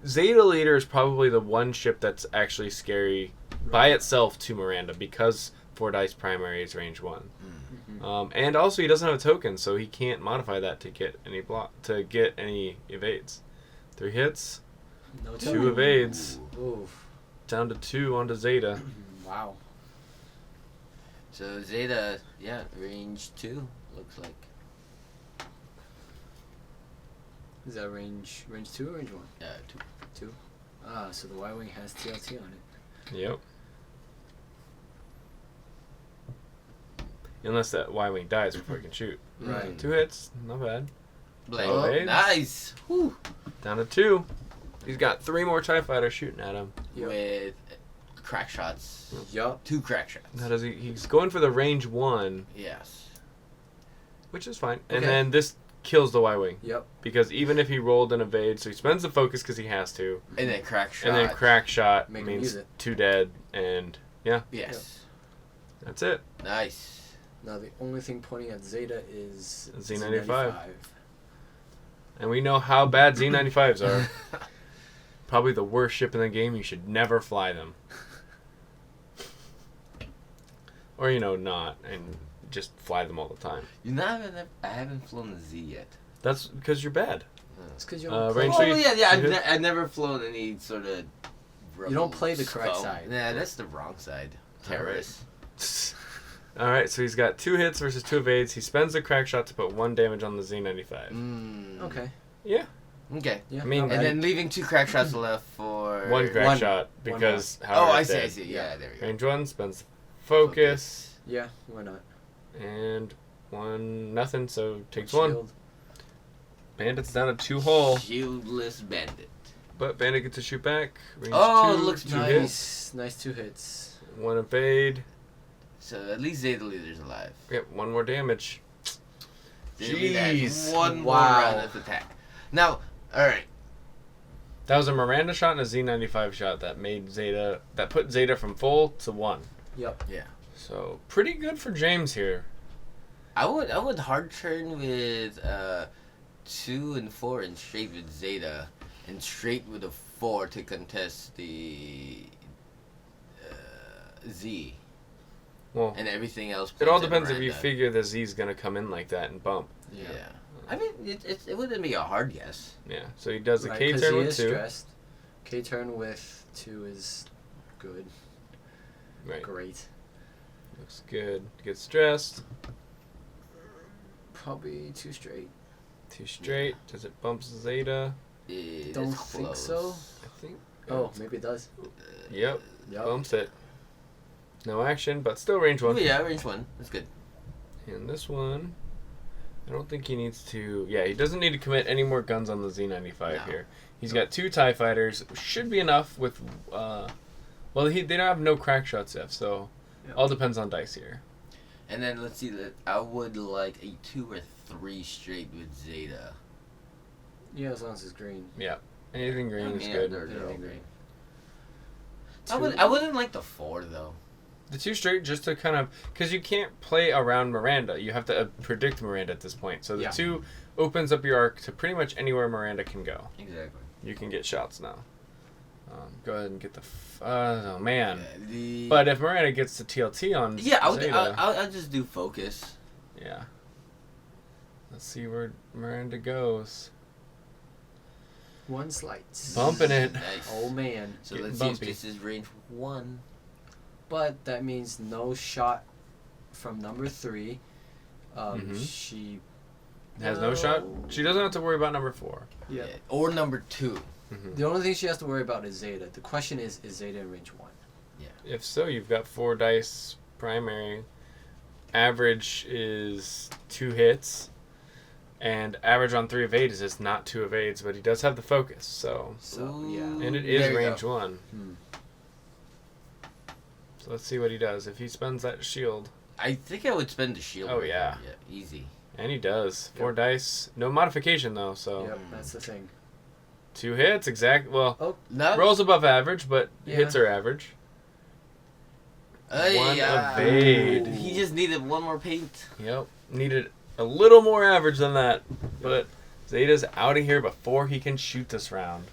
Speaker 4: Zeta Leader is probably the one ship that's actually scary by itself to Miranda. Because 4 dice primary is range 1. And also he doesn't have a token, so he can't modify that to get any evades. 3 hits,
Speaker 3: No
Speaker 4: 2
Speaker 3: token.
Speaker 4: evades,
Speaker 3: Oof.
Speaker 4: down to 2 onto Zeta.
Speaker 3: Wow.
Speaker 1: So Zeta, yeah, range 2, looks like.
Speaker 3: Is that range 2 or range 1?
Speaker 1: Yeah, 2.
Speaker 3: 2. Ah, so the Y-wing has TLT on it.
Speaker 4: Yep. Unless that Y-wing dies before he can shoot.
Speaker 3: Right.
Speaker 4: 2 hits, not bad.
Speaker 1: Blade.
Speaker 4: Oh,
Speaker 1: Oh,
Speaker 4: evades.
Speaker 1: nice. Whew.
Speaker 4: Down to 2. He's got 3 more TIE fighters shooting at him.
Speaker 3: Yep.
Speaker 1: With crack shots.
Speaker 3: Yup.
Speaker 1: 2 crack shots.
Speaker 4: Now does he's going for the range 1,
Speaker 1: Yes.
Speaker 4: which is fine. And
Speaker 3: Okay.
Speaker 4: then this kills the Y-wing.
Speaker 3: Yep.
Speaker 4: Because even if he rolled an evade, so he spends the focus because he has to.
Speaker 1: And then crack shot.
Speaker 4: And then crack shot
Speaker 3: Make him
Speaker 4: means
Speaker 3: use it.
Speaker 4: 2 dead, and
Speaker 1: Yes.
Speaker 4: that's it.
Speaker 1: Nice.
Speaker 3: Now the only thing pointing at Zeta is
Speaker 4: Z95. And we know how bad Z95s are. Probably the worst ship in the game. You should never fly them. Or, not, and just fly them all the time.
Speaker 1: I haven't flown the Z yet.
Speaker 4: That's because you're bad.
Speaker 3: It's because you don't
Speaker 4: range
Speaker 3: play.
Speaker 1: Oh,
Speaker 4: three-
Speaker 1: yeah.
Speaker 4: two hits?
Speaker 1: I've never flown any sort of.
Speaker 3: You don't play the correct
Speaker 1: skull.
Speaker 3: side.
Speaker 1: Nah, that's the wrong side. Terrorist.
Speaker 4: Alright, so he's got 2 hits versus 2 evades. He spends the crack shot to put 1 damage on the Z95.
Speaker 3: Okay.
Speaker 4: Yeah.
Speaker 1: Okay.
Speaker 3: Yeah.
Speaker 4: I mean,
Speaker 3: not
Speaker 1: And
Speaker 3: bad.
Speaker 1: then leaving 2 crack shots left for
Speaker 4: 1 crack
Speaker 3: One.
Speaker 4: shot
Speaker 3: One
Speaker 4: because
Speaker 1: Oh,
Speaker 4: Howard
Speaker 1: I
Speaker 4: did.
Speaker 1: see. Yeah, there we go.
Speaker 4: Range 1 spends focus.
Speaker 3: Yeah, why not?
Speaker 4: And 1 nothing, so takes 1.
Speaker 3: Shield.
Speaker 4: Bandit's down to 2 hull,
Speaker 1: Shieldless bandit.
Speaker 4: but Bandit gets to shoot back. Range
Speaker 1: Oh,
Speaker 4: 2,
Speaker 1: it looks
Speaker 4: 2 hits,
Speaker 3: Nice 2 hits.
Speaker 4: 1 evade,
Speaker 1: So at least Zeta Leader's alive.
Speaker 4: Yep, one more damage.
Speaker 1: Zeta Leader has
Speaker 4: Jeez.
Speaker 1: one more
Speaker 3: Wow.
Speaker 1: round of attack. Now, alright.
Speaker 4: That was a Miranda shot and a Z95 shot that put Zeta from full to 1.
Speaker 3: Yep.
Speaker 1: Yeah.
Speaker 4: So pretty good for James here.
Speaker 1: I would hard turn with 2 and 4 and straight with Zeta and straight with a 4 to contest the Z.
Speaker 4: Well,
Speaker 1: And everything else.
Speaker 4: it all
Speaker 1: plays at
Speaker 4: depends if you
Speaker 1: Miranda.
Speaker 4: figure the Z's gonna come in like that and bump.
Speaker 1: Yeah. I mean, it wouldn't be a hard guess.
Speaker 4: Yeah. So he does a
Speaker 3: Right,
Speaker 4: K
Speaker 3: 'cause
Speaker 4: turn
Speaker 3: he
Speaker 4: with
Speaker 3: is
Speaker 4: 2.
Speaker 3: stressed. K turn with 2 is good.
Speaker 4: Right.
Speaker 3: Great.
Speaker 4: Looks good. Get stressed.
Speaker 3: Probably 2 straight.
Speaker 4: 2 straight. Does it bump Zeta?
Speaker 1: It
Speaker 3: Don't
Speaker 1: is
Speaker 3: think
Speaker 1: close.
Speaker 3: so.
Speaker 4: I think.
Speaker 3: Oh, maybe it does.
Speaker 4: Yep.
Speaker 3: Yep.
Speaker 4: Bumps it. No action, but still range 1.
Speaker 1: Oh, yeah, range 1. That's good.
Speaker 4: And this one, I don't think he needs to. Yeah, he doesn't need to commit any more guns on the Z95
Speaker 1: No.
Speaker 4: here. He's got 2 TIE fighters. Should be enough with. Well, they don't have no crack shots yet, so
Speaker 3: Yep.
Speaker 4: all depends on dice here.
Speaker 1: And then let's see. I would like a 2 or 3 straight with Zeta.
Speaker 3: Yeah, as long as it's green.
Speaker 4: Anything green is
Speaker 1: Yeah,
Speaker 4: good.
Speaker 1: they're all
Speaker 3: Yeah.
Speaker 1: green.
Speaker 3: Two-
Speaker 1: I wouldn't like the 4 though.
Speaker 4: The 2 straight just to kind of because you can't play around Miranda. You have to predict Miranda at this point. So the
Speaker 3: Yeah.
Speaker 4: 2 opens up your arc to pretty much anywhere Miranda can go.
Speaker 1: Exactly.
Speaker 4: You can get shots now. Go ahead and get the. Oh man.
Speaker 1: Yeah,
Speaker 4: But if Miranda gets the TLT on Zeta,
Speaker 1: I'll just do focus.
Speaker 4: yeah. Let's see where Miranda goes.
Speaker 3: 1 slight.
Speaker 4: Bumping it.
Speaker 1: Nice.
Speaker 3: Oh man.
Speaker 1: So
Speaker 4: Getting
Speaker 1: let's
Speaker 4: bumpy.
Speaker 1: see if this is range 1.
Speaker 3: But that means no shot from number 3.
Speaker 4: Mhm.
Speaker 3: She.
Speaker 4: Has no shot. She doesn't have to worry about number 4.
Speaker 3: Yeah.
Speaker 1: Or number 2.
Speaker 3: The only thing she has to worry about is Zeta. The question is Zeta in range 1?
Speaker 4: If so, you've got 4 dice primary. Average is 2 hits. And average on 3 evades is not 2 evades, but he does have the focus, so.
Speaker 3: So, yeah.
Speaker 4: And it
Speaker 1: There
Speaker 4: is
Speaker 1: you
Speaker 4: range
Speaker 1: go.
Speaker 4: 1. So let's see what he does. If he spends that shield.
Speaker 1: I think I would spend the shield.
Speaker 4: Oh,
Speaker 1: right
Speaker 4: yeah.
Speaker 1: there. Yeah, easy.
Speaker 4: And he does. 4
Speaker 3: Yep.
Speaker 4: dice. No modification, though, so.
Speaker 3: Yep, that's the thing.
Speaker 4: 2 hits, exact. Well,
Speaker 1: No.
Speaker 4: rolls above average, but
Speaker 3: Yeah.
Speaker 4: hits are average. One
Speaker 1: yeah.
Speaker 4: evade.
Speaker 1: He just needed one more paint.
Speaker 4: Yep. Needed a little more average than that. But Zeta's out of here before he can shoot this round.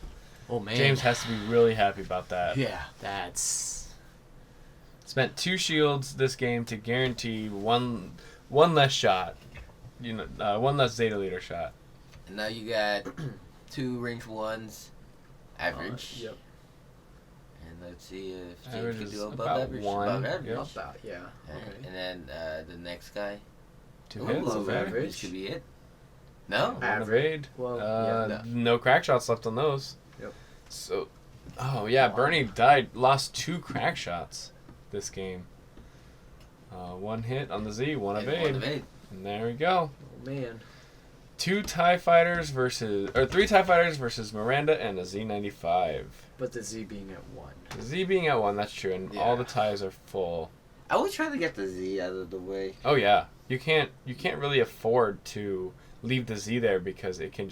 Speaker 1: Oh man.
Speaker 4: James has to be really happy about that.
Speaker 1: Yeah.
Speaker 3: That's.
Speaker 4: Spent 2 shields this game to guarantee one less shot. One less Zeta leader shot.
Speaker 1: And now you got 2 range 1s, average.
Speaker 3: Yep.
Speaker 1: And let's see if James
Speaker 4: Average
Speaker 1: can
Speaker 4: is
Speaker 1: do above
Speaker 4: about
Speaker 1: average.
Speaker 4: 1.
Speaker 1: Above average.
Speaker 4: Yep.
Speaker 3: About, yeah.
Speaker 1: Alright,
Speaker 3: Okay.
Speaker 1: And then the next guy.
Speaker 4: 2
Speaker 1: Ooh,
Speaker 4: hits,
Speaker 3: above
Speaker 4: okay.
Speaker 3: average.
Speaker 1: This should be it. No.
Speaker 4: One
Speaker 3: Average.
Speaker 4: evade.
Speaker 3: Well,
Speaker 1: yeah.
Speaker 4: No crack shots left on those.
Speaker 3: Yep.
Speaker 4: So, oh yeah, Bernie lost 2 crack shots this game. 1 hit on the Z, 1
Speaker 1: And
Speaker 4: evade.
Speaker 1: one evade.
Speaker 4: And there we go.
Speaker 3: Oh, man.
Speaker 4: 3 TIE fighters versus Miranda and a Z95.
Speaker 3: But the Z being at 1.
Speaker 4: The Z being at 1, that's true, and all
Speaker 1: Yeah.
Speaker 4: the ties are full.
Speaker 1: I was trying to get the Z out of the way.
Speaker 4: Oh yeah, you can't really afford to leave the Z there because it can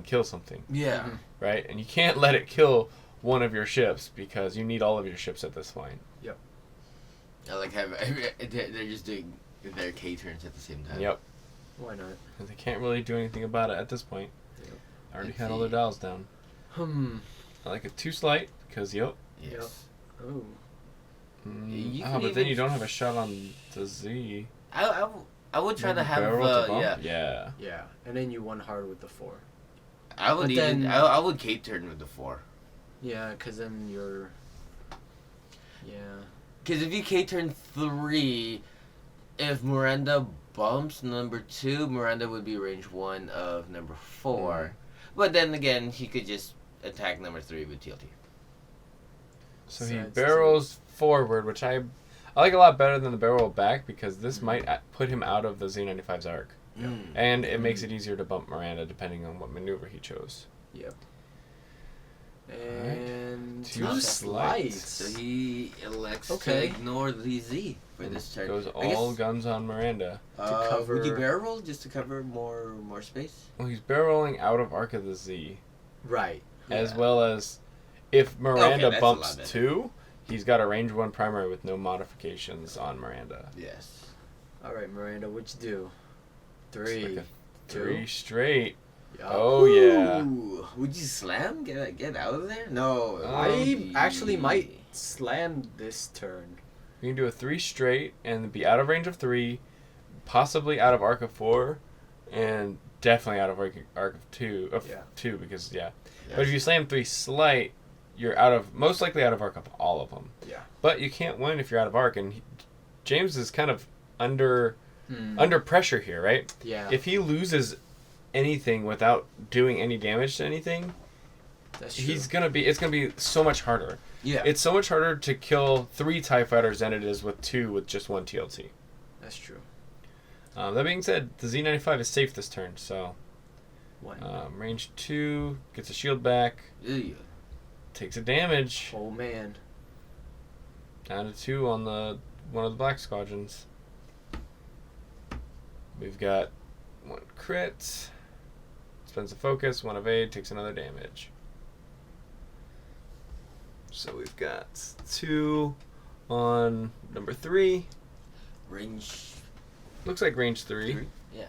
Speaker 4: kill something,
Speaker 1: Yeah.
Speaker 3: Mhm.
Speaker 4: right? And you can't let it kill one of your ships because you need all of your ships at this point.
Speaker 1: I like have they're just doing their K turns at the same time.
Speaker 4: Yep.
Speaker 3: Why not?
Speaker 4: And they can't really do anything about it at this point.
Speaker 3: Yep.
Speaker 4: Already
Speaker 1: Let's
Speaker 4: had all their
Speaker 1: see.
Speaker 4: dials down. I like a 2 slight because
Speaker 1: Yes.
Speaker 3: Oh.
Speaker 1: You
Speaker 4: but
Speaker 1: could
Speaker 4: then
Speaker 1: even-
Speaker 4: you don't have a shot on the Z.
Speaker 1: I would try to
Speaker 4: Maybe
Speaker 1: have
Speaker 4: barrel to bump?
Speaker 1: yeah.
Speaker 4: Yeah.
Speaker 3: Yeah. And then you won hard with the 4.
Speaker 1: I would
Speaker 3: But
Speaker 1: even
Speaker 3: then-
Speaker 1: I would K turn with the 4.
Speaker 3: Yeah, because then you're. Yeah.
Speaker 1: Because if you K turn 3, if Miranda bumps number 2, Miranda would be range 1 of number 4. But then again, he could just attack number 3 with TLT.
Speaker 4: So he
Speaker 3: Besides
Speaker 4: barrels forward, which I like a lot better than the barrel back because this might put him out of the Z95's arc.
Speaker 1: Mm.
Speaker 4: And it makes it easier to bump Miranda depending on what maneuver he chose.
Speaker 3: Yep. And
Speaker 4: Two slights.
Speaker 1: So he elects to
Speaker 3: Okay.
Speaker 1: ignore the Z for this turn.
Speaker 4: Goes
Speaker 1: I guess-
Speaker 4: all guns on Miranda.
Speaker 3: cover-
Speaker 1: Would you barrel roll just to cover more space?
Speaker 4: Well, he's barrel rolling out of Arc of the Z,
Speaker 3: Right.
Speaker 4: as
Speaker 1: Yeah.
Speaker 4: well as if Miranda
Speaker 1: that's a
Speaker 4: bumps
Speaker 1: lot better.
Speaker 4: 2, he's got a range 1 primary with no modifications on Miranda.
Speaker 1: Yes.
Speaker 3: All right, Miranda, what'd you do?
Speaker 4: Looks
Speaker 3: 3,
Speaker 4: like a
Speaker 3: 2.
Speaker 4: 3 straight.
Speaker 3: Yup.
Speaker 4: Oh yeah.
Speaker 1: Ooh, would you slam? Get out of there? No.
Speaker 3: I actually might slam this turn.
Speaker 4: You can do a 3 straight and be out of range of 3, possibly out of Arc of 4, and definitely out of Arc of 2.
Speaker 3: Yeah.
Speaker 4: 2 because
Speaker 1: Yes.
Speaker 4: But if you slam 3 slight, you're most likely out of Arc of all of them.
Speaker 3: Yeah.
Speaker 4: But you can't win if you're out of Arc, and James is kind of under pressure here, right?
Speaker 3: Yeah.
Speaker 4: If he loses anything without doing any damage to anything,
Speaker 3: That's true.
Speaker 4: it's gonna be so much harder.
Speaker 1: Yeah.
Speaker 4: It's so much harder to kill 3 TIE fighters than it is with 2 with just 1 TLT.
Speaker 3: That's true.
Speaker 4: That being said, the Z95 is safe this turn, so
Speaker 3: 1.
Speaker 4: range 2 gets a shield back,
Speaker 1: Ew.
Speaker 4: takes a damage,
Speaker 3: Oh man.
Speaker 4: down to 2 on one of the black squadrons. We've got 1 crit, spends a focus, 1 evade, takes another damage. So we've got 2 on number 3.
Speaker 1: Range.
Speaker 4: Looks like range 3.
Speaker 1: 3. Yeah.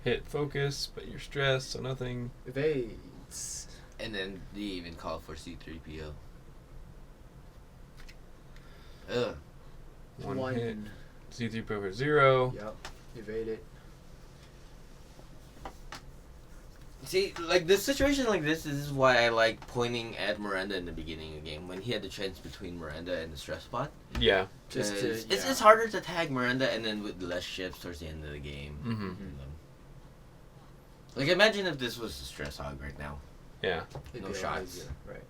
Speaker 4: Hit focus, but you're stressed, so nothing.
Speaker 3: Evades.
Speaker 1: And then they even call for C3PO. Ugh.
Speaker 4: 1 hit. C3 over 0.
Speaker 3: Yep. Evade it.
Speaker 1: See, like this situation like this is why I like pointing at Miranda in the beginning of the game when he had the chance between Miranda and the stress spot.
Speaker 4: Yeah.
Speaker 3: Just to,
Speaker 1: It's harder to tag Miranda and then with less ships towards the end of the game.
Speaker 4: Mm-hmm.
Speaker 1: Like imagine if this was the stress hog right now.
Speaker 4: Yeah.
Speaker 1: No shots.
Speaker 3: Right.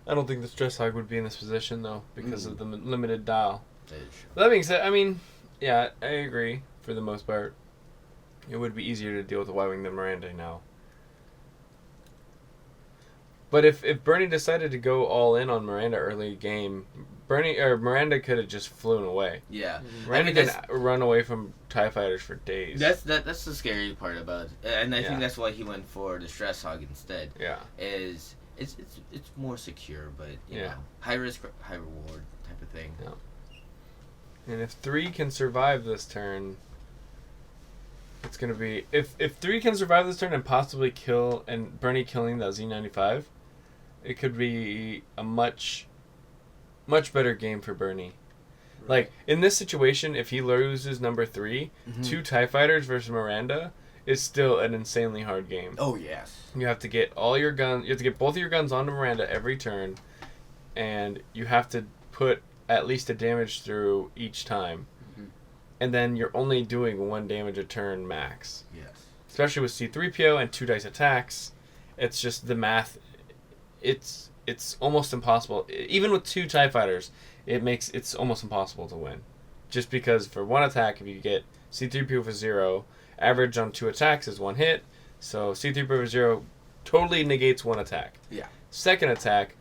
Speaker 4: I don't think the stress hog would be in this position though because of the limited dial.
Speaker 1: That is true.
Speaker 4: That being said, I mean, yeah, I agree for the most part. It would be easier to deal with a Y-Wing than Miranda now. But if Bernie decided to go all in on Miranda early game, Miranda could have just flown away.
Speaker 1: Yeah.
Speaker 4: Miranda
Speaker 1: I mean,
Speaker 4: can run away from TIE fighters for days.
Speaker 1: That's the scary part about it. And I
Speaker 4: Yeah.
Speaker 1: think that's why he went for the stress hog instead.
Speaker 4: Yeah.
Speaker 1: Is it's more secure, but you know, high risk, high reward type of thing.
Speaker 4: And if 3 can survive this turn, it's gonna be if 3 can survive this turn and possibly kill and Bernie killing that Z95, it could be a much better game for Bernie.
Speaker 3: Right.
Speaker 4: Like in this situation, if he loses number 3, 2 TIE fighters versus Miranda is still an insanely hard game.
Speaker 1: Oh yes.
Speaker 4: You have to get all your guns. You have to get both of your guns onto Miranda every turn, and you have to put at least a damage through each time. And then you're only doing 1 damage a turn max.
Speaker 1: Yes.
Speaker 4: Especially with C3PO and 2 dice attacks, it's just the math. It's almost impossible. Even with 2 TIE fighters, it's almost impossible to win. Just because for 1 attack, if you get C3PO for 0, average on 2 attacks is 1 hit. So C3PO for 0 totally negates 1 attack.
Speaker 1: Yeah.
Speaker 4: Second attack,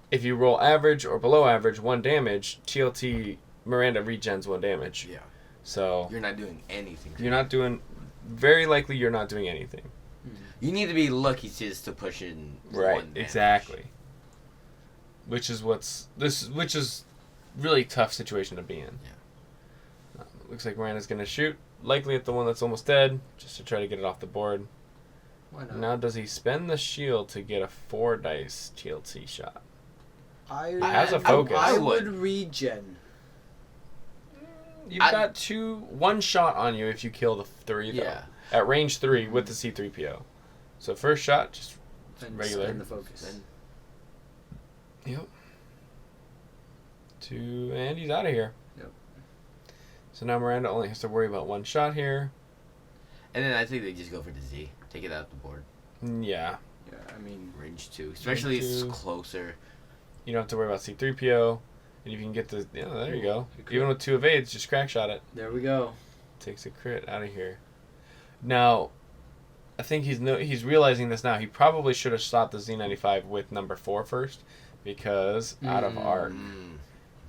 Speaker 4: if you roll average or below average 1 damage, TLT Miranda regens 1 damage.
Speaker 1: Yeah.
Speaker 4: So
Speaker 1: You're not doing anything.
Speaker 4: very likely you're not doing anything.
Speaker 1: You need to be lucky just to push in.
Speaker 4: Right,
Speaker 1: 1 damage.
Speaker 4: exactly. Which is really tough situation to be in.
Speaker 1: Yeah.
Speaker 4: Looks like Miranda's gonna shoot, likely at the one that's almost dead, just to try to get it off the board.
Speaker 3: Why not?
Speaker 4: Now does he spend the shield to get a 4 dice TLT shot?
Speaker 3: Has
Speaker 4: a focus.
Speaker 3: I
Speaker 1: I
Speaker 3: would
Speaker 1: would.
Speaker 3: regen.
Speaker 4: You've got 1 shot on you if you kill the 3 though.
Speaker 1: Yeah.
Speaker 4: At range 3 with the C3PO. So first shot, just
Speaker 3: And
Speaker 4: regular.
Speaker 3: spend the focus.
Speaker 4: Yep. And he's out of here.
Speaker 3: Yep.
Speaker 4: So now Miranda only has to worry about 1 shot here.
Speaker 1: And then I think they just go for the Z. Take it out the board.
Speaker 4: Yeah.
Speaker 3: Yeah, I mean,
Speaker 1: Range 2. Especially if it's
Speaker 4: 2.
Speaker 1: closer.
Speaker 4: You don't have to worry about C3PO. And if you can get the... Yeah, there you go.
Speaker 3: The crit.
Speaker 4: Even with 2 evades, just crack shot it.
Speaker 3: there we go.
Speaker 4: Takes a crit out of here. Now, I think he's realizing this now. He probably should have shot the Z95 with number 4 first, because out of arc.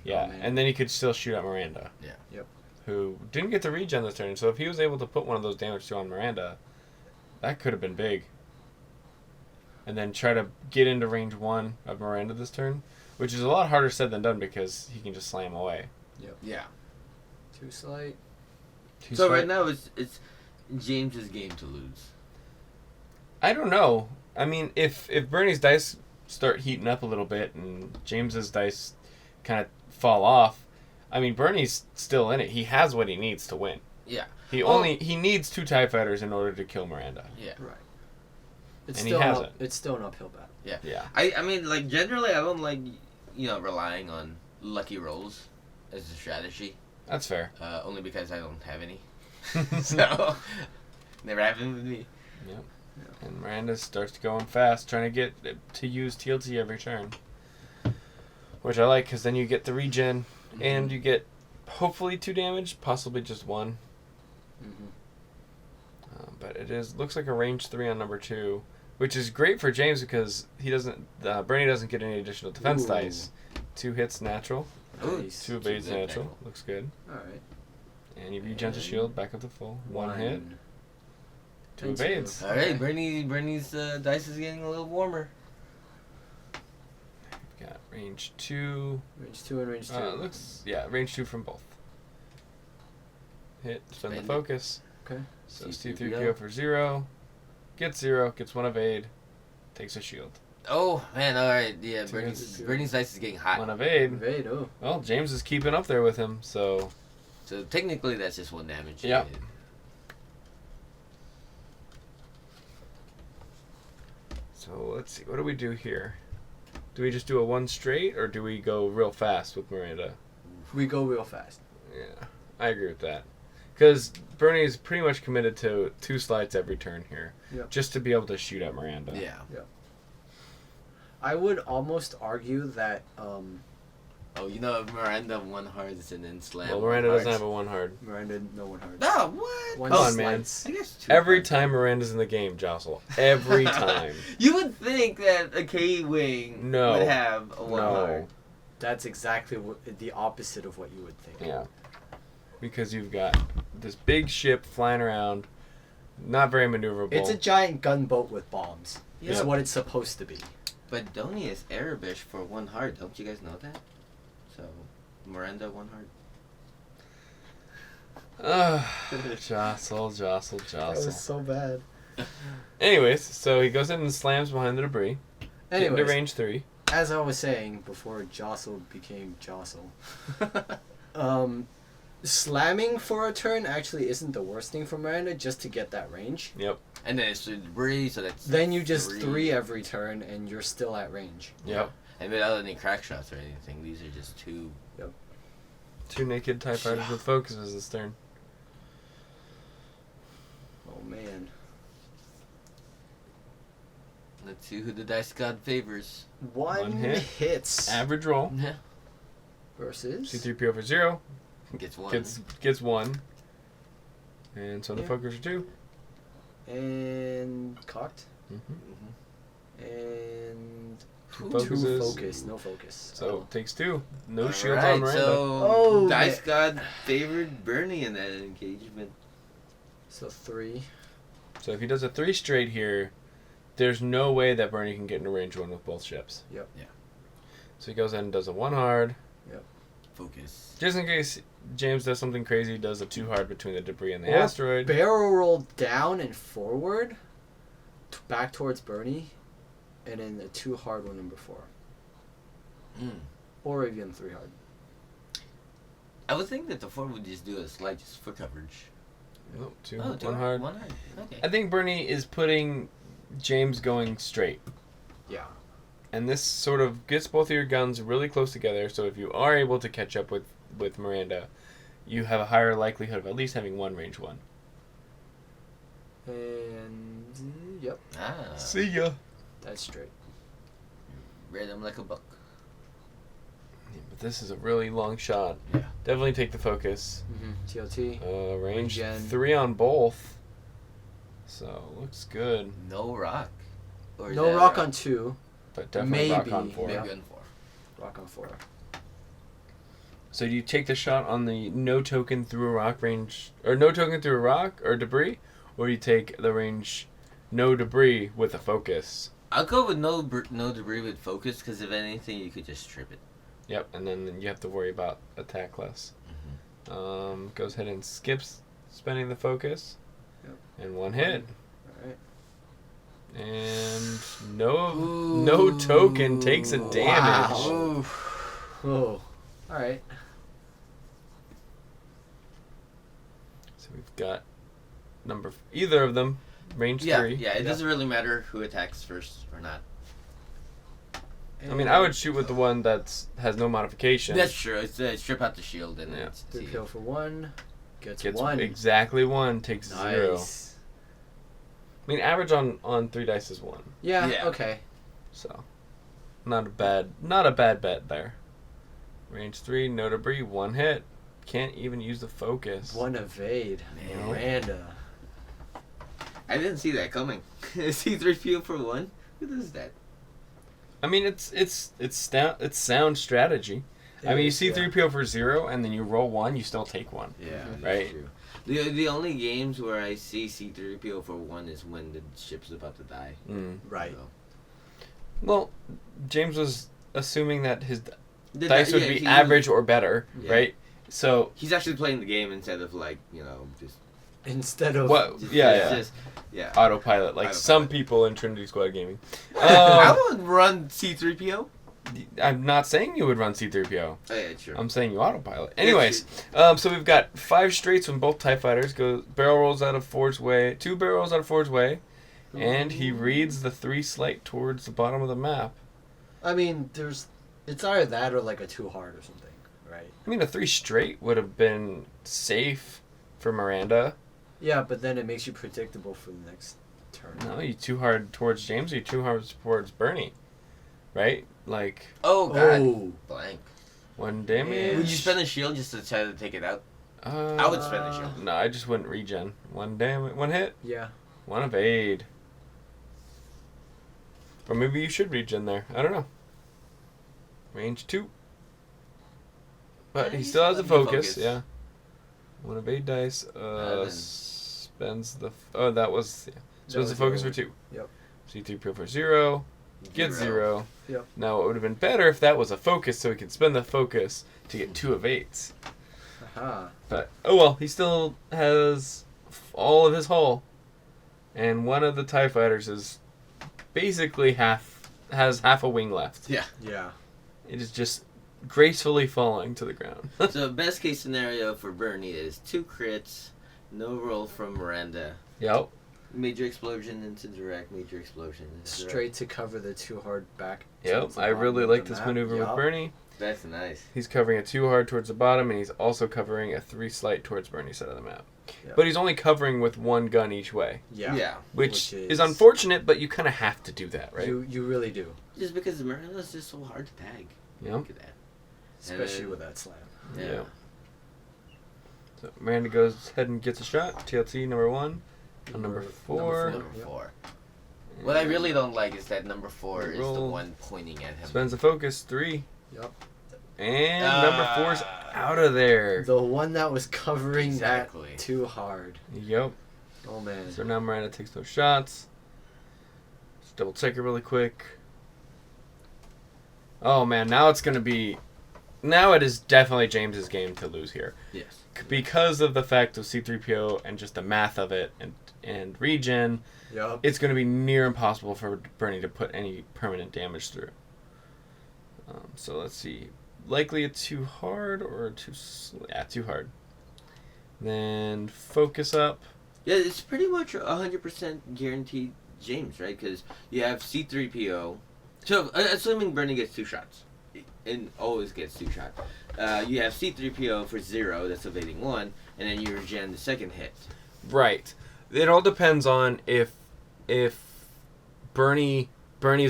Speaker 4: Yeah,
Speaker 3: man.
Speaker 4: and then he could still shoot at Miranda.
Speaker 1: Yeah.
Speaker 3: Yep.
Speaker 4: Who didn't get the regen this turn, so if he was able to put one of those damage 2 on Miranda, that could have been big. And then try to get into range 1 of Miranda this turn, which is a lot harder said than done because he can just slam away.
Speaker 1: Yeah.
Speaker 3: Too slight.
Speaker 1: So right now it's James's game to lose.
Speaker 4: I don't know. I mean, if Bernie's dice start heating up a little bit and James's dice kind of fall off, I mean, Bernie's still in it. He has what he needs to win.
Speaker 1: Yeah.
Speaker 4: He needs 2 TIE fighters in order to kill Miranda.
Speaker 1: Yeah.
Speaker 3: Right. It's
Speaker 4: And
Speaker 3: still
Speaker 4: he has
Speaker 3: it's still an uphill battle.
Speaker 4: Yeah.
Speaker 1: I mean, like, generally, I don't like, relying on lucky rolls as a strategy.
Speaker 4: That's fair.
Speaker 1: Only because I don't have any. So, never happened with me.
Speaker 4: Yep. And Miranda starts going fast, trying to get to use TLT every turn. Which I like, because then you get the regen, and you get hopefully 2 damage, possibly just 1. But looks like a range 3 on number 2, which is great for James because Bernie doesn't get any additional defense dice. 2 hits natural,
Speaker 3: Nice.
Speaker 4: 2 evades natural. Looks good.
Speaker 3: Alright.
Speaker 4: And you regen to shield, back up to full. 1 hit, 2
Speaker 3: And 2.
Speaker 4: evades.
Speaker 1: All right, Bernie's dice is getting a little warmer.
Speaker 4: Got range 2.
Speaker 3: Range 2 and range 2.
Speaker 4: Range 2 from both. Hit, spend the
Speaker 1: Spend it.
Speaker 4: focus.
Speaker 3: Okay.
Speaker 4: So
Speaker 1: C3PO.
Speaker 4: C3PO for 0. Gets 0, gets 1 evade, takes a shield.
Speaker 1: Oh man! All right, yeah.
Speaker 4: Two
Speaker 1: Bernie's dice is getting hot.
Speaker 4: 1 evade.
Speaker 3: Invade, oh.
Speaker 4: Well, James is keeping up there with him, so.
Speaker 1: So technically, that's just 1 damage.
Speaker 4: Yeah. So let's see, what do we do here? Do we just do a 1 straight, or do we go real fast with Miranda?
Speaker 3: We go real fast.
Speaker 4: Yeah, I agree with that. Because Bernie is pretty much committed to 2 slides every turn here, just to be able to shoot at Miranda.
Speaker 1: Yeah.
Speaker 3: I would almost argue that
Speaker 1: Oh, if Miranda 1 hards and then slam.
Speaker 4: Well, Miranda doesn't have a 1 hard.
Speaker 3: Miranda no 1 hard.
Speaker 1: No, what?
Speaker 3: One
Speaker 4: Come on, man.
Speaker 3: slice.
Speaker 1: I guess 2
Speaker 4: Every
Speaker 1: hard.
Speaker 4: time Miranda's in the game, Jostle. Every time.
Speaker 1: You would think that a K-wing
Speaker 4: No.
Speaker 1: would have a 1 hard.
Speaker 4: No.
Speaker 3: That's exactly the opposite of what you would think.
Speaker 4: Yeah. Because you've got this big ship flying around, not very maneuverable.
Speaker 3: It's a giant gunboat with bombs.
Speaker 1: Yeah.
Speaker 3: Is what it's supposed to be.
Speaker 1: But Donnie is Arabish for 1 hard. Don't you guys know that? So, Miranda 1 hard.
Speaker 4: Jostle.
Speaker 3: That was so bad.
Speaker 4: Anyways, so he goes in and slams behind the debris. Get into
Speaker 3: Anyways,
Speaker 4: range 3.
Speaker 3: as I was saying before Jostle became Jostle, slamming for a turn actually isn't the worst thing for Miranda, just to get that range.
Speaker 4: Yep.
Speaker 1: And then it's through debris, so that's
Speaker 3: Then you just
Speaker 1: 3.
Speaker 3: 3 every turn and you're still at range.
Speaker 4: Yep.
Speaker 1: And without any crack shots or anything, these are just 2.
Speaker 4: 2 naked TIE fighters with focuses this turn.
Speaker 3: Oh man.
Speaker 1: Let's see who the dice god favors.
Speaker 3: One
Speaker 4: hit.
Speaker 3: hits
Speaker 4: Average roll.
Speaker 3: versus
Speaker 4: C3PO for 0.
Speaker 1: Gets 1.
Speaker 4: Gets 1. And so the
Speaker 3: Yeah.
Speaker 4: focus are 2.
Speaker 3: and cocked
Speaker 4: Mm-hmm.
Speaker 3: and
Speaker 1: Two
Speaker 3: 2
Speaker 4: Focuses.
Speaker 3: focus, no focus.
Speaker 4: So takes 2. No shields
Speaker 1: Alright,
Speaker 4: on Miranda.
Speaker 1: So
Speaker 3: Oh,
Speaker 1: dice god favored Bernie in that engagement.
Speaker 3: So 3.
Speaker 4: So if he does a 3 straight here, there's no way that Bernie can get into range 1 with both ships.
Speaker 3: Yep.
Speaker 1: Yeah.
Speaker 4: So he goes in and does a 1 hard.
Speaker 1: Focus.
Speaker 4: Just in case James does something crazy, does a 2 hard between the debris and the
Speaker 3: Or
Speaker 4: asteroid.
Speaker 3: Barrel roll down and forward, back towards Bernie, and then a 2 hard one number 4. Or even 3 hard.
Speaker 1: I would think that the 4 would just do a slide just for coverage.
Speaker 4: Oh, 2
Speaker 1: Oh,
Speaker 4: 1 hard.
Speaker 1: 1 hard. Okay.
Speaker 4: I think Bernie is putting James going straight.
Speaker 3: Yeah.
Speaker 4: And this sort of gets both of your guns really close together, so if you are able to catch up with Miranda, you have a higher likelihood of at least having 1 range 1.
Speaker 3: And yep,
Speaker 4: See ya.
Speaker 3: that's straight.
Speaker 1: Read him like a book.
Speaker 4: Yeah, but this is a really long shot.
Speaker 1: Yeah.
Speaker 4: Definitely take the focus.
Speaker 3: TLT.
Speaker 4: Range
Speaker 3: Regen.
Speaker 4: 3 on both. So, looks good.
Speaker 1: No rock. Or is
Speaker 3: No
Speaker 1: that a
Speaker 3: rock on 2.
Speaker 4: But definitely rock on
Speaker 3: Maybe,
Speaker 4: 4.
Speaker 1: Maybe
Speaker 3: yeah.
Speaker 1: on 4.
Speaker 3: Rock on 4.
Speaker 4: So do you take the shot on the no token through a rock range, or no token through a rock or debris, or do you take the range no debris with a focus?
Speaker 1: I'll go with no debris with focus, because if anything, you could just strip it.
Speaker 4: Yep, and then you have to worry about attack less. Goes ahead and skips spending the focus.
Speaker 3: Yep.
Speaker 4: And 1 hit.
Speaker 3: Alright.
Speaker 4: And no token takes a damage.
Speaker 3: Wow. Oh. Alright.
Speaker 4: So we've got either of them, range 3.
Speaker 1: Yeah, it doesn't really matter who attacks first or not.
Speaker 4: I mean, I would shoot with the one has no modification.
Speaker 1: That's true. It's strip out the shield and
Speaker 4: Yeah.
Speaker 1: it's
Speaker 3: 3PO for 1. Gets
Speaker 4: Gets
Speaker 3: 1.
Speaker 4: exactly 1, takes 0.
Speaker 3: Nice.
Speaker 4: I mean, average on 3 dice is 1.
Speaker 3: Yeah,
Speaker 1: Yeah.
Speaker 3: okay.
Speaker 4: So, not a bad bet there. Range 3, no debris, 1 hit. Can't even use the focus.
Speaker 3: 1 evade.
Speaker 1: Man.
Speaker 3: Miranda.
Speaker 1: I didn't see that coming. C3PO for 1? Who does that?
Speaker 4: I mean, it's sound strategy. I mean, you see 3PO for 0, and then you roll 1, you still take 1.
Speaker 1: Yeah,
Speaker 4: Right.
Speaker 1: True. The only games where I see C3PO for 1 is when the ship's about to die.
Speaker 3: Right.
Speaker 1: So.
Speaker 4: Well, James was assuming that his
Speaker 1: The
Speaker 4: dice would
Speaker 1: yeah,
Speaker 4: be
Speaker 1: he-
Speaker 4: average or better,
Speaker 1: Yeah.
Speaker 4: right? So,
Speaker 1: He's actually playing the game instead of just
Speaker 3: Instead of...
Speaker 4: what?
Speaker 1: just-
Speaker 4: Yeah.
Speaker 1: just- yeah.
Speaker 4: Autopilot, like
Speaker 1: Autopilot.
Speaker 4: some people in Trinity Squad Gaming.
Speaker 1: I would run C3PO.
Speaker 4: I'm not saying you would run C-3PO.
Speaker 1: Oh yeah, sure.
Speaker 4: I'm saying you autopilot. Anyways, so we've got 5 straights from both TIE fighters. Barrel rolls out of Forge Way. 2 barrel rolls out of Forge Way. And he reads the 3 slight towards the bottom of the map.
Speaker 3: I mean, it's either that or like a 2 hard or something, right?
Speaker 4: I mean, a 3 straight would have been safe for Miranda.
Speaker 3: Yeah, but then it makes you predictable for the next turn.
Speaker 4: No, you 2 hard towards James or you 2 hard towards Bernie. Right? Like,
Speaker 1: Oh god.
Speaker 3: Oh.
Speaker 1: Blank.
Speaker 4: 1 damage.
Speaker 1: Would you spend a shield just to try to take it out? I would spend a shield.
Speaker 4: No, I just wouldn't regen. 1 damage. 1 hit.
Speaker 3: Yeah.
Speaker 4: 1 evade. Or maybe you should regen there. I don't know. Range 2. But
Speaker 1: Yeah,
Speaker 4: he
Speaker 1: you
Speaker 4: still has a
Speaker 1: still have
Speaker 4: focus.
Speaker 1: focus.
Speaker 4: Yeah. 1 evade dice.
Speaker 1: Then-
Speaker 4: Spends the. That was. Yeah. Spends
Speaker 3: was
Speaker 4: the focus
Speaker 3: the-
Speaker 4: for 2.
Speaker 3: Yep.
Speaker 4: C3PO for 0. Get 0.
Speaker 3: Yep.
Speaker 4: Now, it would have been better if that was a focus so he could spend the focus to get 2 evades.
Speaker 3: Aha.
Speaker 4: But, oh well, he still has all of his hull. And one of the TIE fighters is basically has half a wing left.
Speaker 1: Yeah.
Speaker 3: Yeah.
Speaker 4: It is just gracefully falling to the ground.
Speaker 1: So best case scenario for Bernie is 2 crits, no roll from Miranda,
Speaker 4: Yep.
Speaker 1: major explosion into direct, major explosion into direct.
Speaker 3: Straight to cover the 2 hard back.
Speaker 4: Yep.
Speaker 3: towards the
Speaker 4: I
Speaker 3: bottom
Speaker 4: really
Speaker 3: of
Speaker 4: like
Speaker 3: the
Speaker 4: this
Speaker 3: map.
Speaker 4: maneuver with
Speaker 3: Yup.
Speaker 4: Bernie.
Speaker 1: That's nice.
Speaker 4: He's covering a 2 hard towards the bottom, and he's also covering a 3 slight towards Bernie's side of the map.
Speaker 3: Yep.
Speaker 4: But he's only covering with 1 gun each way,
Speaker 3: Yeah.
Speaker 4: which
Speaker 3: Which
Speaker 4: is
Speaker 3: is-
Speaker 4: unfortunate, but you kind of have to do that, right?
Speaker 3: You really do.
Speaker 1: Just because Miranda's just so hard to tag.
Speaker 4: Yep.
Speaker 1: Look at that.
Speaker 3: Especially
Speaker 1: then-
Speaker 3: with that slam.
Speaker 1: Yeah.
Speaker 4: So Miranda goes ahead and gets a shot. TLT number 1. On number 4.
Speaker 1: Number 4. What I really don't like is that number 4 is the
Speaker 4: Roll.
Speaker 1: one pointing at him.
Speaker 4: Spends the focus. 3.
Speaker 3: Yep.
Speaker 4: And number 4's out of there.
Speaker 3: The one that was covering
Speaker 1: Exactly.
Speaker 3: that 2 hard.
Speaker 4: Yep.
Speaker 3: Oh man.
Speaker 4: So now Miranda takes those shots. Let's double check it really quick. Oh man, now it's going to be... Now it is definitely James's game to lose here.
Speaker 1: Yes.
Speaker 4: Because of the fact of C-3PO and just the math of it and regen,
Speaker 3: Yup.
Speaker 4: it's going to be near impossible for Bernie to put any permanent damage through. So let's see. Likely a 2 hard or too hard. Then focus up.
Speaker 1: Yeah, it's pretty much 100% guaranteed James, right? Because you have C3PO. So, assuming Bernie gets 2 shots. And always gets 2 shots. You have C3PO for 0, that's evading 1. And then you regen the second hit.
Speaker 4: Right. It all depends on if Bernie's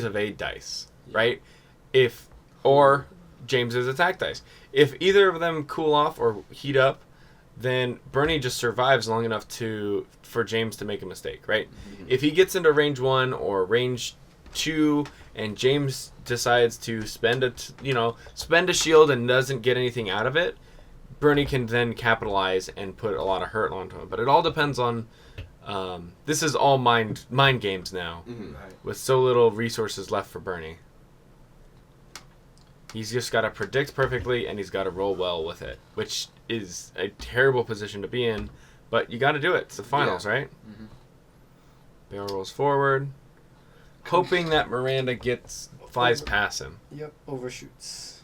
Speaker 4: evade dice, right? Or James's attack dice. If either of them cool off or heat up, then Bernie just survives long enough for James to make a mistake, right?
Speaker 1: Mm-hmm.
Speaker 4: If he gets into range 1 or range 2 and James decides to spend a shield and doesn't get anything out of it, Bernie can then capitalize and put a lot of hurt onto him. But it all depends on this is all mind games now,
Speaker 3: Right.
Speaker 4: with so little resources left for Bernie. He's just got to predict perfectly, and he's got to roll well with it, which is a terrible position to be in, but you got to do it. It's the finals, right?
Speaker 3: Mhm.
Speaker 4: Barrel rolls forward, hoping that Miranda flies past him.
Speaker 3: Yep, overshoots.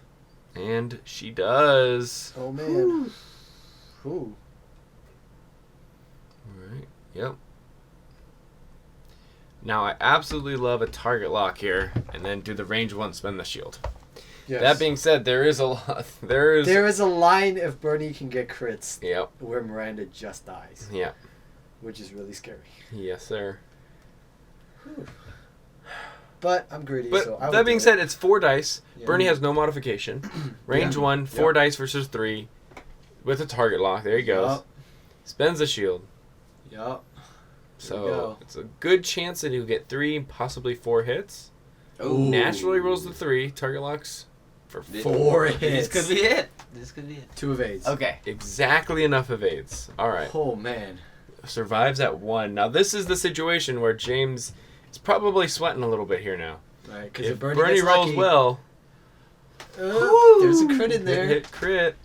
Speaker 4: And she does.
Speaker 3: Oh, man. Ooh.
Speaker 4: Alright, yep. Now, I absolutely love a target lock here, and then do the range 1, spend the shield.
Speaker 3: Yes.
Speaker 4: That being said, there is a lot.
Speaker 3: There is a line if Bernie can get crits
Speaker 4: Yep,
Speaker 3: where Miranda just dies,
Speaker 4: yep.
Speaker 3: which is really scary.
Speaker 4: Yes, sir.
Speaker 3: But I'm greedy,
Speaker 4: But
Speaker 3: so I would
Speaker 4: that being
Speaker 3: do
Speaker 4: said,
Speaker 3: it.
Speaker 4: it's 4 dice.
Speaker 3: Yeah.
Speaker 4: Bernie has no modification. Range 1, 4 dice versus 3, with a target lock. There he goes.
Speaker 3: Yup.
Speaker 4: Spends the shield.
Speaker 3: Yup.
Speaker 4: So
Speaker 3: go.
Speaker 4: it's a good chance that he'll get 3, possibly 4 hits.
Speaker 1: Ooh.
Speaker 4: Naturally rolls the 3. Target locks for 4.
Speaker 3: 4
Speaker 1: This
Speaker 3: hits.
Speaker 1: could be it. This could be it.
Speaker 3: 2 evades.
Speaker 1: Okay.
Speaker 4: Exactly enough evades. All right.
Speaker 3: Oh, man.
Speaker 4: Survives at 1. Now this is the situation where James is probably sweating a little bit here now.
Speaker 3: Right, because
Speaker 4: If
Speaker 3: if Bernie,
Speaker 4: Bernie
Speaker 3: gets
Speaker 4: rolls
Speaker 3: lucky,
Speaker 4: well,
Speaker 3: there's a crit in there.
Speaker 4: hit crit.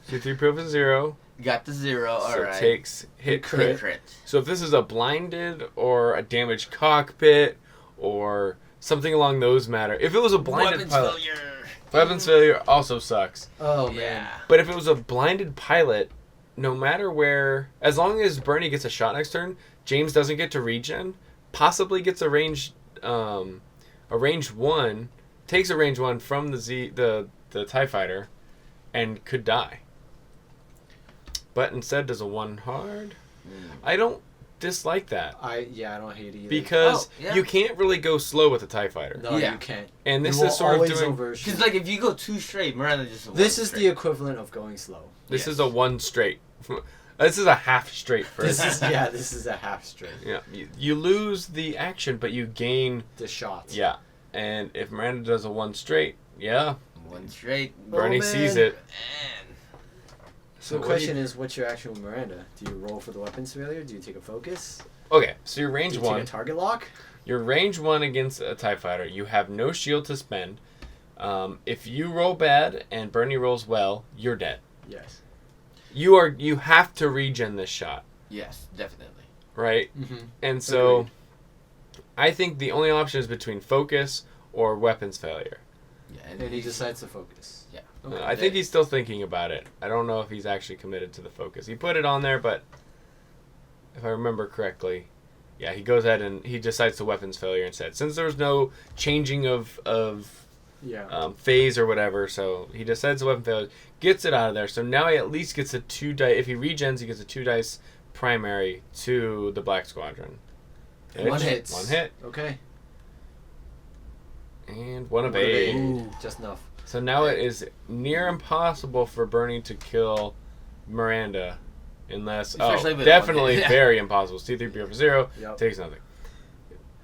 Speaker 4: 2-3 proof of 0.
Speaker 1: Got the 0.
Speaker 4: So
Speaker 1: All right.
Speaker 4: it takes hit crit.
Speaker 1: Crit.
Speaker 4: So if this is a blinded or a damaged cockpit or something along those matter, if it was a blinded
Speaker 1: Weapons
Speaker 4: pilot,
Speaker 1: failure.
Speaker 4: weapons failure also sucks.
Speaker 3: Oh,
Speaker 1: Yeah.
Speaker 3: man.
Speaker 4: But if it was a blinded pilot, no matter where, as long as Bernie gets a shot next turn, James doesn't get to regen, possibly gets a range 1, takes a range 1 from the TIE fighter, and could die. But instead does a 1 hard. I don't dislike that.
Speaker 3: I don't hate it either.
Speaker 4: Because
Speaker 1: Oh, yeah.
Speaker 4: you can't really go slow with a TIE fighter.
Speaker 3: No,
Speaker 1: Yeah.
Speaker 3: you can't.
Speaker 4: And this
Speaker 3: You will
Speaker 4: is sort of
Speaker 3: always
Speaker 4: doing...
Speaker 3: overshoot.
Speaker 1: Because, like, if you go 2 straight, Miranda just.
Speaker 3: This
Speaker 1: one
Speaker 3: is the
Speaker 1: straight.
Speaker 3: equivalent of going slow.
Speaker 4: This
Speaker 1: Yes.
Speaker 4: is a 1 straight. This is a half straight for
Speaker 3: This is a half straight.
Speaker 4: Yeah, you lose the action, but you gain...
Speaker 3: The shots.
Speaker 4: Yeah. And if Miranda does a 1 straight, yeah,
Speaker 1: 1 straight.
Speaker 4: Bernie
Speaker 3: man.
Speaker 4: sees it.
Speaker 1: Man.
Speaker 3: So the
Speaker 4: what
Speaker 3: question
Speaker 4: do
Speaker 3: is, what's your action with Miranda? Do you roll for the weapons failure? Do you take a focus?
Speaker 4: Okay, so your
Speaker 3: Do
Speaker 4: range
Speaker 3: you
Speaker 4: 1.
Speaker 3: take a target lock?
Speaker 4: Your range 1 against a TIE fighter. You have no shield to spend. If you roll bad and Bernie rolls well, you're dead.
Speaker 3: Yes.
Speaker 4: You have to regen this shot,
Speaker 1: Yes, definitely.
Speaker 4: right?
Speaker 3: Mm-hmm.
Speaker 4: And so
Speaker 3: Agreed.
Speaker 4: I think the only option is between focus or weapons failure.
Speaker 1: Yeah,
Speaker 3: And he decides to focus.
Speaker 1: Yeah.
Speaker 3: Okay.
Speaker 4: I think he's still thinking about it. I don't know if he's actually committed to the focus. He put it on there, but if I remember correctly, yeah, he goes ahead and he decides to weapons failure instead. Since there was no changing of
Speaker 3: Yeah.
Speaker 4: phase or whatever, so he decides to weapon failure, gets it out of there. So now he at least gets a 2 dice. If he regens, he gets a 2 dice primary to the Black Squadron.
Speaker 3: 1 hit.
Speaker 4: 1 hit.
Speaker 3: Okay.
Speaker 4: And 1
Speaker 3: One evade.
Speaker 4: evade.
Speaker 3: Ooh, just enough.
Speaker 4: So now it is near impossible for Bernie to kill Miranda, unless
Speaker 1: Especially with
Speaker 4: definitely
Speaker 1: 1 hit.
Speaker 4: very impossible. C3PO for 0
Speaker 3: Yep.
Speaker 4: takes nothing.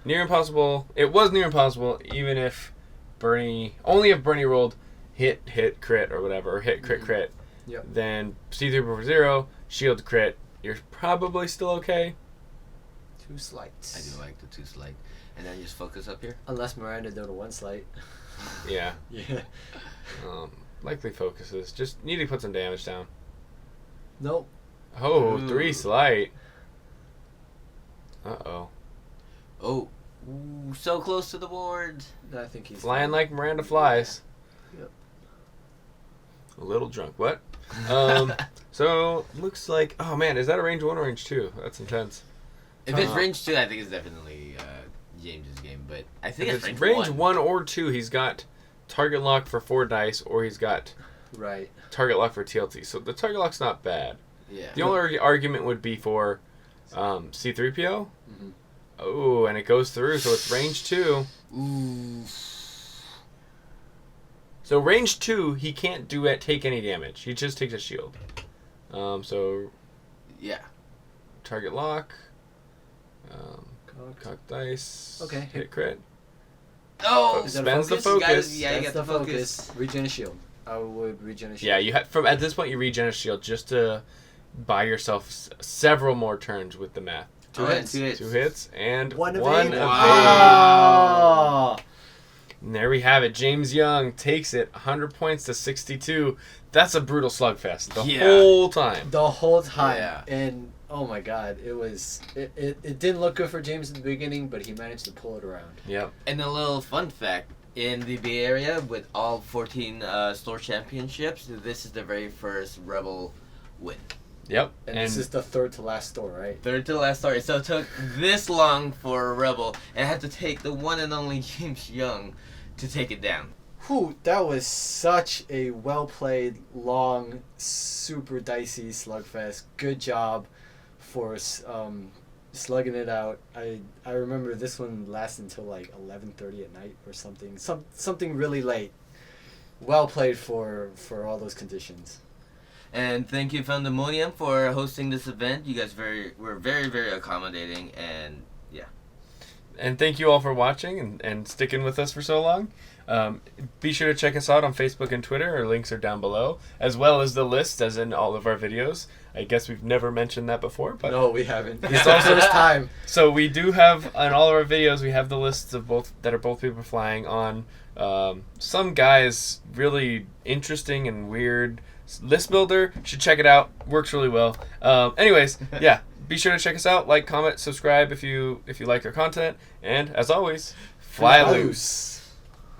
Speaker 4: Near impossible. It was near impossible, even if only if Bernie rolled hit crit or whatever, or hit crit crit.
Speaker 3: Yep.
Speaker 4: Then C3PO for 0 shield crit. You're probably still okay.
Speaker 3: 2 slights.
Speaker 1: I do like the 2 slight. And then just focus up here.
Speaker 3: Unless Miranda did a 1 slight.
Speaker 4: Yeah.
Speaker 3: Yeah.
Speaker 4: Likely focuses. Just need to put some damage down.
Speaker 3: Nope.
Speaker 4: Oh,
Speaker 1: Ooh.
Speaker 4: 3 slight. Uh-oh.
Speaker 1: Oh. Ooh, so close to the board.
Speaker 3: I think he's
Speaker 4: Flying like Miranda flies.
Speaker 3: Yep.
Speaker 4: A little drunk. What? So, looks like... Oh, man. Is that a range 1 or range 2? That's intense.
Speaker 1: If it's range 2, I think it's definitely James's game. But I think
Speaker 4: If
Speaker 1: it's
Speaker 4: it's
Speaker 1: range
Speaker 4: range
Speaker 1: 1.
Speaker 4: 1 or 2, he's got target lock for 4 dice, or he's got
Speaker 3: Right.
Speaker 4: target lock for TLT. So the target lock's not bad.
Speaker 1: Yeah.
Speaker 4: The only argument would be for C3PO.
Speaker 3: Mhm.
Speaker 4: Oh, and it goes through, so it's range 2.
Speaker 1: Ooh.
Speaker 4: So range 2, he can't take any damage. He just takes a shield. So
Speaker 1: Yeah.
Speaker 4: target lock, cock dice,
Speaker 3: Okay.
Speaker 4: hit crit.
Speaker 1: Oh!
Speaker 3: Is that a
Speaker 4: Spends the
Speaker 3: focus?
Speaker 1: You gotta-
Speaker 4: focus.
Speaker 1: yeah, you
Speaker 3: That's
Speaker 1: got the focus.
Speaker 3: Regen a shield. I would regen a shield.
Speaker 4: Yeah, you have from at this point you regen a shield just to buy yourself several more turns with the math.
Speaker 3: Two
Speaker 1: Oh, yeah,
Speaker 3: hits.
Speaker 1: 2 hits.
Speaker 4: 2 hits and
Speaker 3: One
Speaker 4: one
Speaker 3: evade.
Speaker 4: evade.
Speaker 3: Wow.
Speaker 4: And there we have it. James Young takes it 100 points to 62. That's a brutal slugfest the
Speaker 1: Yeah.
Speaker 4: whole time.
Speaker 3: The whole time.
Speaker 1: Yeah.
Speaker 3: And oh my god, it didn't look good for James in the beginning, but he managed to pull it around.
Speaker 4: Yep.
Speaker 1: And a little fun fact. In the Bay Area, with all 14 store championships, this is the very first Rebel win.
Speaker 4: Yep.
Speaker 3: And this is the third to last store, right?
Speaker 1: Third to last story. So it took this long for a Rebel, and I had to take the one and only James Young to take it down.
Speaker 3: Whew, that was such a well played, long, super dicey slugfest. Good job for slugging it out. I remember this one lasted until like 11:30 at night or something. Something really late. Well played for all those conditions.
Speaker 1: And thank you, Fundemonium, for hosting this event. You guys were very, very accommodating, and yeah.
Speaker 4: And thank you all for watching and sticking with us for so long. Be sure to check us out on Facebook and Twitter. Our links are down below, as well as the list, as in all of our videos. I guess we've never mentioned that before, but
Speaker 3: No, we haven't.
Speaker 4: It's
Speaker 3: It's our
Speaker 4: also-
Speaker 3: first time.
Speaker 4: so we do have on all of our videos. We have the lists of both that are both people flying on. Some guys really interesting and weird list builder. Should check it out. Works really well. Anyways, yeah. Be sure to check us out. Like, comment, subscribe if you like our content. And as always, fly loose.